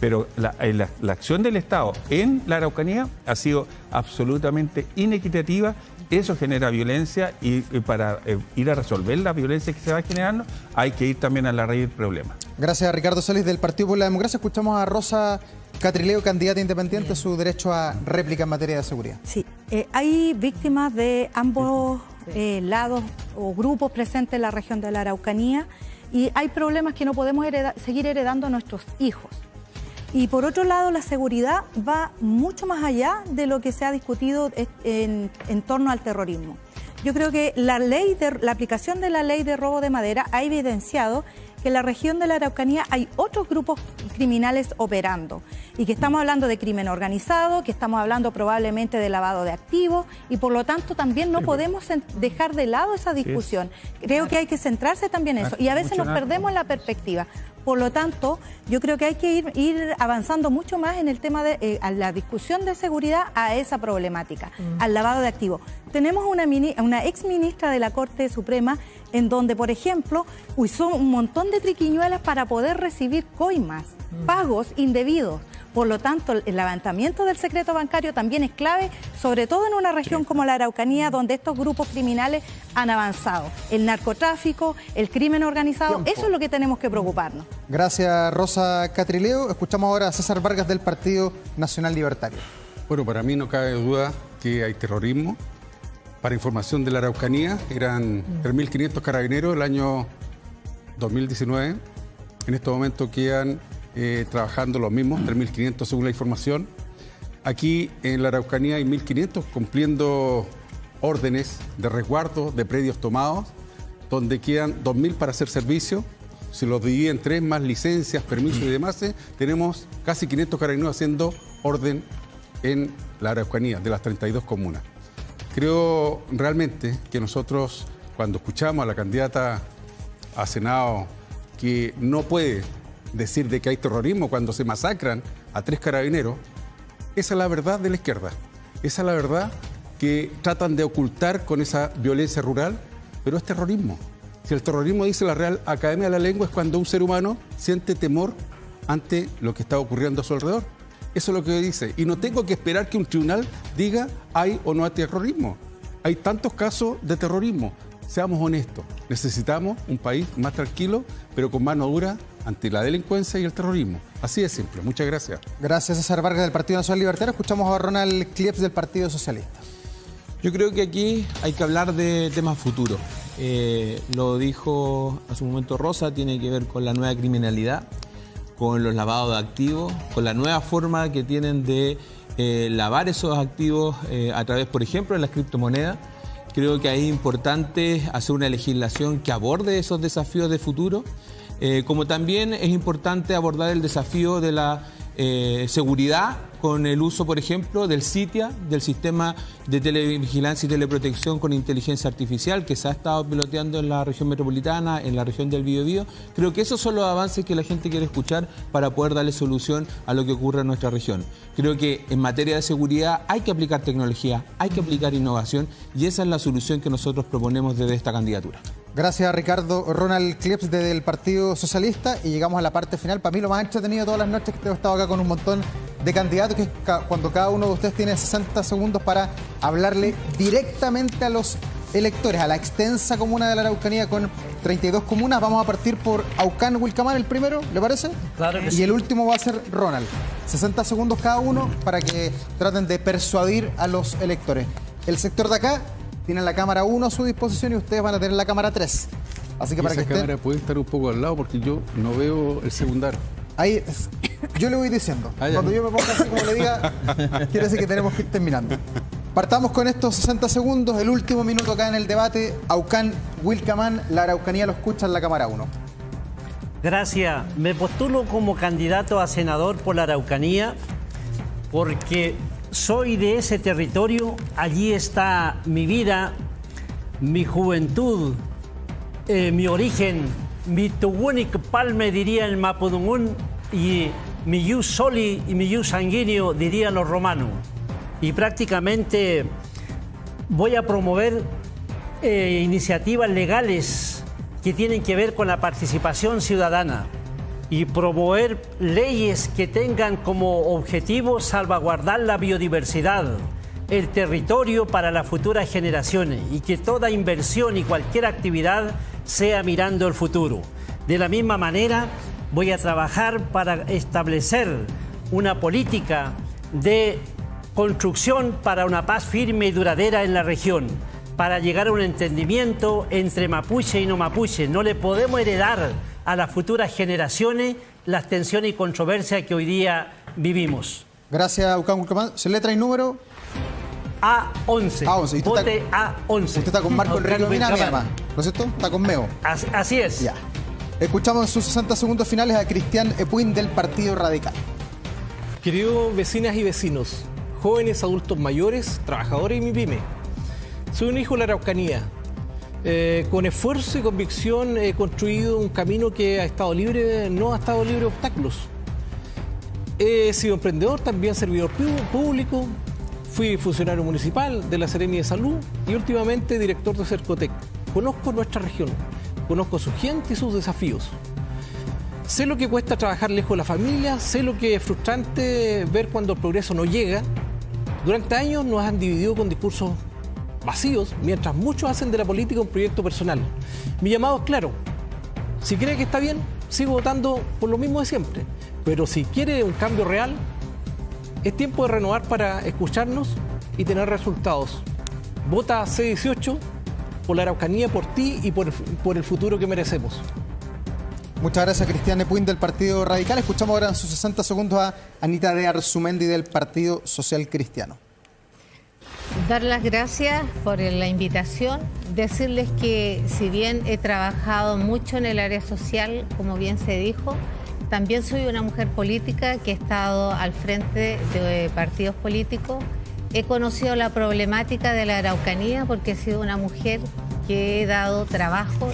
Pero la acción del Estado en la Araucanía ha sido absolutamente inequitativa. Eso genera violencia y para ir a resolver la violencia que se va generando hay que ir también a la raíz del problema. Gracias a Ricardo Celis del Partido por la Democracia. Escuchamos a Rosa Catrileo, candidata independiente, su derecho a réplica en materia de seguridad. Sí, hay víctimas de ambos lados o grupos presentes en la región de la Araucanía y hay problemas que no podemos seguir heredando a nuestros hijos. Y por otro lado, la seguridad va mucho más allá de lo que se ha discutido en torno al terrorismo. Yo creo que la aplicación de la ley de robo de madera ha evidenciado que en la región de la Araucanía hay otros grupos criminales operando y que estamos hablando de crimen organizado, que estamos hablando probablemente de lavado de activos y por lo tanto también no podemos dejar de lado esa discusión. Creo que hay que centrarse también en eso y a veces nos perdemos en la perspectiva. Por lo tanto, yo creo que hay que ir avanzando mucho más en el tema de la discusión de seguridad a esa problemática, al lavado de activos. Tenemos una ex ministra de la Corte Suprema en donde, por ejemplo, usó un montón de triquiñuelas para poder recibir coimas, pagos indebidos. Por lo tanto, el levantamiento del secreto bancario también es clave, sobre todo en una región como la Araucanía, donde estos grupos criminales han avanzado. El narcotráfico, el crimen organizado, eso es lo que tenemos que preocuparnos. Gracias, Rosa Catrileo. Escuchamos ahora a César Vargas del Partido Nacional Libertario. Bueno, para mí no cabe duda que hay terrorismo. Para información de la Araucanía, eran 3.500 carabineros el año 2019. En estos momentos quedan trabajando los mismos, 3.500 según la información. Aquí en la Araucanía hay 1.500 cumpliendo órdenes de resguardo de predios tomados, donde quedan 2.000 para hacer servicio. Si los divide en 3 más licencias, permisos y demás, tenemos casi 500 carabineros haciendo orden en la Araucanía, de las 32 comunas. Creo realmente que nosotros, cuando escuchamos a la candidata a Senado que no puede decir de que hay terrorismo cuando se masacran a 3 carabineros, esa es la verdad de la izquierda. Esa es la verdad que tratan de ocultar con esa violencia rural, pero es terrorismo. Si el terrorismo, dice la Real Academia de la Lengua, es cuando un ser humano siente temor ante lo que está ocurriendo a su alrededor. Eso es lo que dice. Y no tengo que esperar que un tribunal diga hay o no hay terrorismo. Hay tantos casos de terrorismo. Seamos honestos. Necesitamos un país más tranquilo, pero con mano dura ante la delincuencia y el terrorismo. Así de simple. Muchas gracias. Gracias, César Vargas, del Partido Nacional Libertario. Escuchamos a Ronald Klieps, del Partido Socialista. Yo creo que aquí hay que hablar de temas futuros. Lo dijo hace un momento Rosa, tiene que ver con la nueva criminalidad, con los lavados de activos, con la nueva forma que tienen de lavar esos activos a través, por ejemplo, de las criptomonedas. Creo que ahí es importante hacer una legislación que aborde esos desafíos de futuro, como también es importante abordar el desafío de la seguridad con el uso, por ejemplo, del SITIA, del sistema de televigilancia y teleprotección con inteligencia artificial que se ha estado piloteando en la región metropolitana, en la región del Biobío. Creo que esos son los avances que la gente quiere escuchar para poder darle solución a lo que ocurre en nuestra región. Creo que en materia de seguridad hay que aplicar tecnología, hay que aplicar innovación y esa es la solución que nosotros proponemos desde esta candidatura. Gracias, Ricardo. Ronald Klieps, del Partido Socialista, y llegamos a la parte final. Para mí lo más entretenido todas las noches que he estado acá con un montón de candidatos, que es cuando cada uno de ustedes tiene 60 segundos para hablarle directamente a los electores, a la extensa comuna de la Araucanía con 32 comunas. Vamos a partir por Aucán Wilcamán, el primero, ¿le parece? Claro que sí. Y el último va a ser Ronald. 60 segundos cada uno para que traten de persuadir a los electores. El sector de acá tienen la cámara 1 a su disposición y ustedes van a tener la cámara 3. Así que para que esa cámara puede estar un poco al lado porque yo no veo el secundario. Ahí, yo le voy diciendo. Cuando yo me ponga así como le diga, quiere decir que tenemos que ir terminando. Partamos con estos 60 segundos, el último minuto acá en el debate. Aucán Wilcamán, la Araucanía lo escucha en la cámara 1. Gracias. Me postulo como candidato a senador por la Araucanía porque soy de ese territorio. Allí está mi vida, mi juventud, mi origen, mi tuwunik palme, diría el mapudungún, y mi yus soli y mi yus sanguíneo, dirían los romanos. Y prácticamente voy a promover iniciativas legales que tienen que ver con la participación ciudadana y promover leyes que tengan como objetivo salvaguardar la biodiversidad, el territorio para las futuras generaciones y que toda inversión y cualquier actividad sea mirando el futuro. De la misma manera, voy a trabajar para establecer una política de construcción para una paz firme y duradera en la región, para llegar a un entendimiento entre mapuche y no mapuche. No le podemos heredar a las futuras generaciones las tensiones y controversias que hoy día vivimos. Gracias, Aucán Wilcamán. ¿Se letra y número? A11. A11. Vote A11. Usted está con Marco Enrique Minami, además, ¿no es cierto? Está con Meo. Así es. Ya. Escuchamos en sus 60 segundos finales a Cristian Epuin, del Partido Radical. Queridos vecinas y vecinos, jóvenes, adultos mayores, trabajadores y mi pyme. Soy un hijo de la Araucanía. Con esfuerzo y convicción he construido un camino que no ha estado libre de obstáculos. He sido emprendedor, también servidor público, fui funcionario municipal de la Seremi de Salud y últimamente director de Cercotec. Conozco nuestra región, conozco su gente y sus desafíos. Sé lo que cuesta trabajar lejos de la familia, sé lo que es frustrante ver cuando el progreso no llega. Durante años nos han dividido con discursos vacíos, mientras muchos hacen de la política un proyecto personal. Mi llamado es claro. Si cree que está bien, sigo votando por lo mismo de siempre. Pero si quiere un cambio real, es tiempo de renovar para escucharnos y tener resultados. Vota C18 por la Araucanía, por ti y por el futuro que merecemos. Muchas gracias, Cristian Epuin, del Partido Radical. Escuchamos ahora en sus 60 segundos a Anita de Arzumendi, del Partido Social Cristiano. Dar las gracias por la invitación, decirles que si bien he trabajado mucho en el área social, como bien se dijo, también soy una mujer política que he estado al frente de partidos políticos. He conocido la problemática de la Araucanía porque he sido una mujer que he dado trabajo.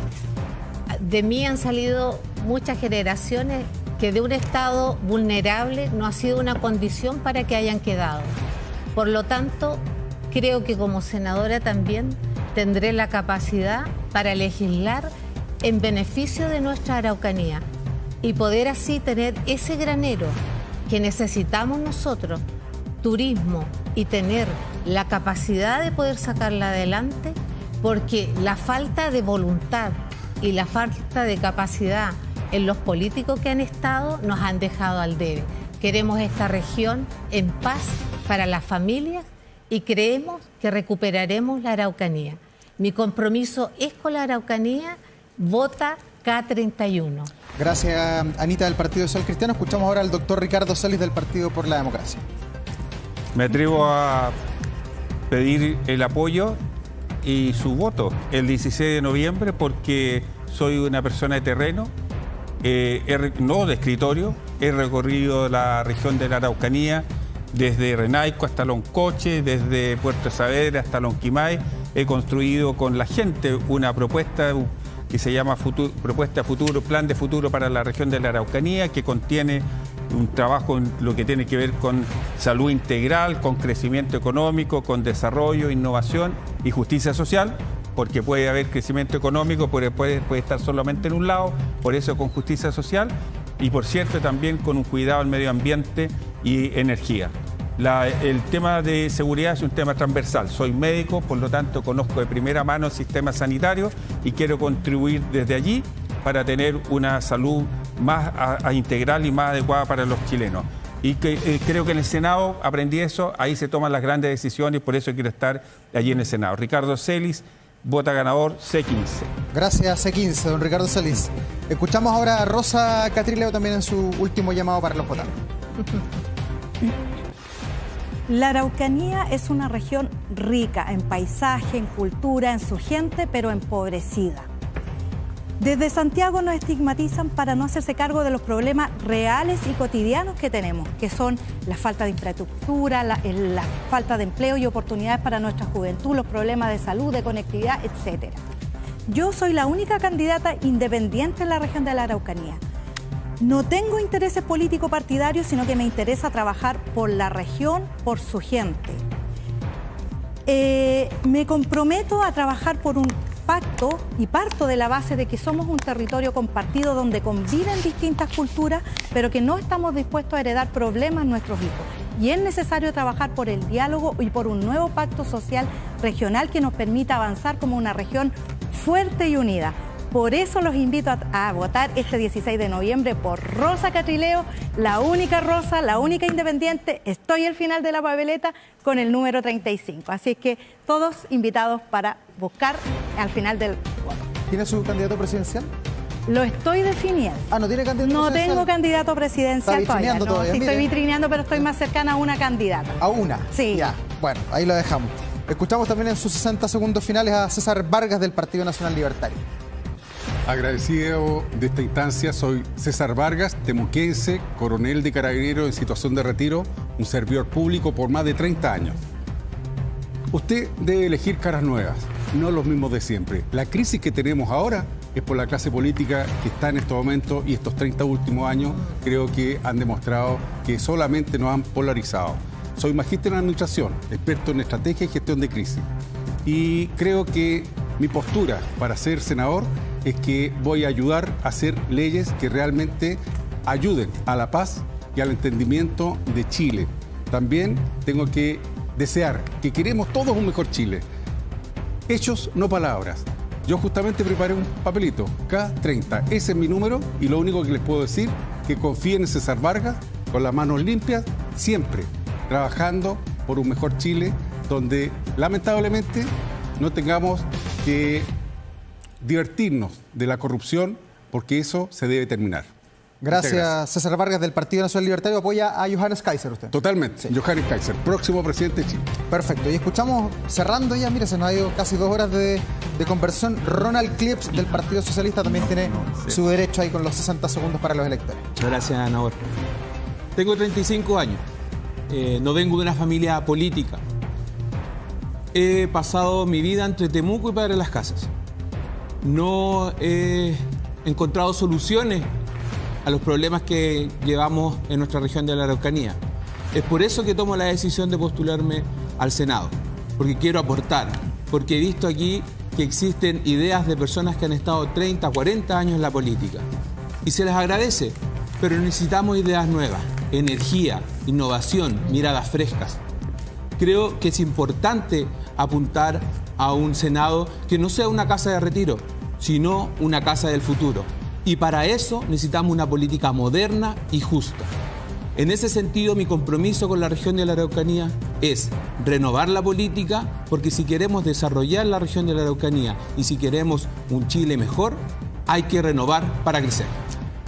De mí han salido muchas generaciones que de un estado vulnerable no ha sido una condición para que hayan quedado. Por lo tanto, creo que como senadora también tendré la capacidad para legislar en beneficio de nuestra Araucanía y poder así tener ese granero que necesitamos nosotros, turismo, y tener la capacidad de poder sacarla adelante, porque la falta de voluntad y la falta de capacidad en los políticos que han estado nos han dejado al debe. Queremos esta región en paz para las familias y creemos que recuperaremos la Araucanía. Mi compromiso es con la Araucanía. Vota K31. Gracias, Anita, del Partido Social Cristiano. Escuchamos ahora al doctor Ricardo Celis del Partido por la Democracia. Me atrevo a pedir el apoyo y su voto el 16 de noviembre porque soy una persona de terreno, no de escritorio. He recorrido la región de la Araucanía desde Renaico hasta Loncoche, desde Puerto Saavedra hasta Lonquimay. He construido con la gente una propuesta que se llama Propuesta Futuro, Plan de Futuro para la región de la Araucanía, que contiene un trabajo en lo que tiene que ver con salud integral, con crecimiento económico, con desarrollo, innovación y justicia social, porque puede haber crecimiento económico, puede estar solamente en un lado, por eso con justicia social y por cierto también con un cuidado al medio ambiente y energía. El tema de seguridad es un tema transversal. Soy médico, por lo tanto conozco de primera mano el sistema sanitario y quiero contribuir desde allí para tener una salud más integral y más adecuada para los chilenos. Y creo que en el Senado aprendí eso, ahí se toman las grandes decisiones, por eso quiero estar allí en el Senado. Ricardo Celis, vota ganador C15. Gracias, C15, don Ricardo Celis. Escuchamos ahora a Rosa Catrileo también en su último llamado para los votantes. La Araucanía es una región rica en paisaje, en cultura, en su gente, pero empobrecida. Desde Santiago nos estigmatizan para no hacerse cargo de los problemas reales y cotidianos que tenemos, que son la falta de infraestructura, la falta de empleo y oportunidades para nuestra juventud, los problemas de salud, de conectividad, etc. Yo soy la única candidata independiente en la región de la Araucanía. No tengo intereses políticos partidarios, sino que me interesa trabajar por la región, por su gente. Me comprometo a trabajar por un pacto y parto de la base de que somos un territorio compartido donde conviven distintas culturas, pero que no estamos dispuestos a heredar problemas a nuestros hijos. Y es necesario trabajar por el diálogo y por un nuevo pacto social regional que nos permita avanzar como una región fuerte y unida. Por eso los invito a votar este 16 de noviembre por Rosa Catrileo, la única Rosa, la única independiente. Estoy al final de la papeleta con el número 35. Así es que todos invitados para buscar al final del voto. ¿Tiene su candidato presidencial? Lo estoy definiendo. Ah, ¿no tiene candidato presidencial? No tengo candidato presidencial todavía. No, todavía. Sí, estoy vitrineando, pero estoy más cercana a una candidata. ¿A una? Sí. Ya, bueno, ahí lo dejamos. Escuchamos también en sus 60 segundos finales a César Vargas del Partido Nacional Libertario. Agradecido de esta instancia, soy César Vargas, temuquense, coronel de Carabineros en situación de retiro, un servidor público por más de 30 años. Usted debe elegir caras nuevas, no los mismos de siempre. La crisis que tenemos ahora es por la clase política que está en estos momentos y estos 30 últimos años creo que han demostrado que solamente nos han polarizado. Soy magíster en administración, experto en estrategia y gestión de crisis. Y creo que mi postura para ser senador es que voy a ayudar a hacer leyes que realmente ayuden a la paz y al entendimiento de Chile. También tengo que desear que queremos todos un mejor Chile. Hechos, no palabras. Yo justamente preparé un papelito, K30. Ese es mi número y lo único que les puedo decir es que confíen en César Vargas, con las manos limpias, siempre trabajando por un mejor Chile, donde lamentablemente no tengamos que divertirnos de la corrupción, porque eso se debe terminar. Gracias, César Vargas del Partido Nacional Libertario. ¿Apoya a Johannes Kaiser usted? Totalmente, sí. Johannes Kaiser, próximo presidente de Chile. Perfecto, y escuchamos, cerrando ya, mire, se nos ha ido casi 2 horas de conversión. Ronald Clips del Partido Socialista también tiene su derecho ahí con los 60 segundos para los electores. Gracias, Anabor. Tengo 35 años, no vengo de una familia política. He pasado mi vida entre Temuco y Padre Las Casas. No he encontrado soluciones a los problemas que llevamos en nuestra región de la Araucanía. Es por eso que tomo la decisión de postularme al Senado. porque quiero aportar, porque he visto aquí que existen ideas de personas que han estado 30, 40 años en la política. Y se les agradece, pero necesitamos ideas nuevas, energía, innovación, miradas frescas. Creo que es importante apuntar a un Senado que no sea una casa de retiro, sino una casa del futuro. Y para eso necesitamos una política moderna y justa. En ese sentido, mi compromiso con la región de la Araucanía es renovar la política, porque si queremos desarrollar la región de la Araucanía y si queremos un Chile mejor, hay que renovar para crecer.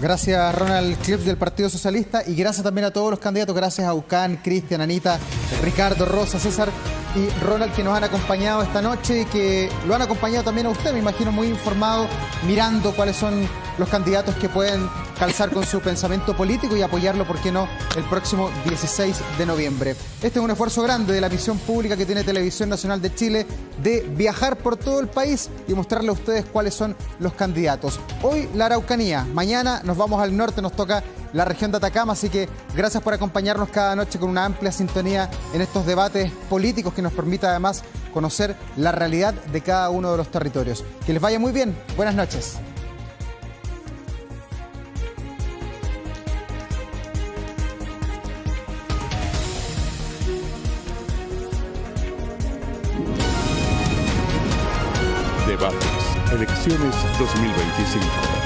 Gracias, Ronald Clips del Partido Socialista, y gracias también a todos los candidatos. Gracias a Ucán, Cristian, Anita, Ricardo, Rosa, César y Ronald, que nos han acompañado esta noche y que lo han acompañado también a usted, me imagino, muy informado, mirando cuáles son los candidatos que pueden calzar con su pensamiento político y apoyarlo, ¿por qué no?, el próximo 16 de noviembre. Este es un esfuerzo grande de la misión pública que tiene Televisión Nacional de Chile de viajar por todo el país y mostrarle a ustedes cuáles son los candidatos. Hoy la Araucanía, mañana nos vamos al norte, nos toca la región de Atacama, así que gracias por acompañarnos cada noche con una amplia sintonía en estos debates políticos que nos permita además conocer la realidad de cada uno de los territorios. Que les vaya muy bien, buenas noches. Debates. Elecciones 2025.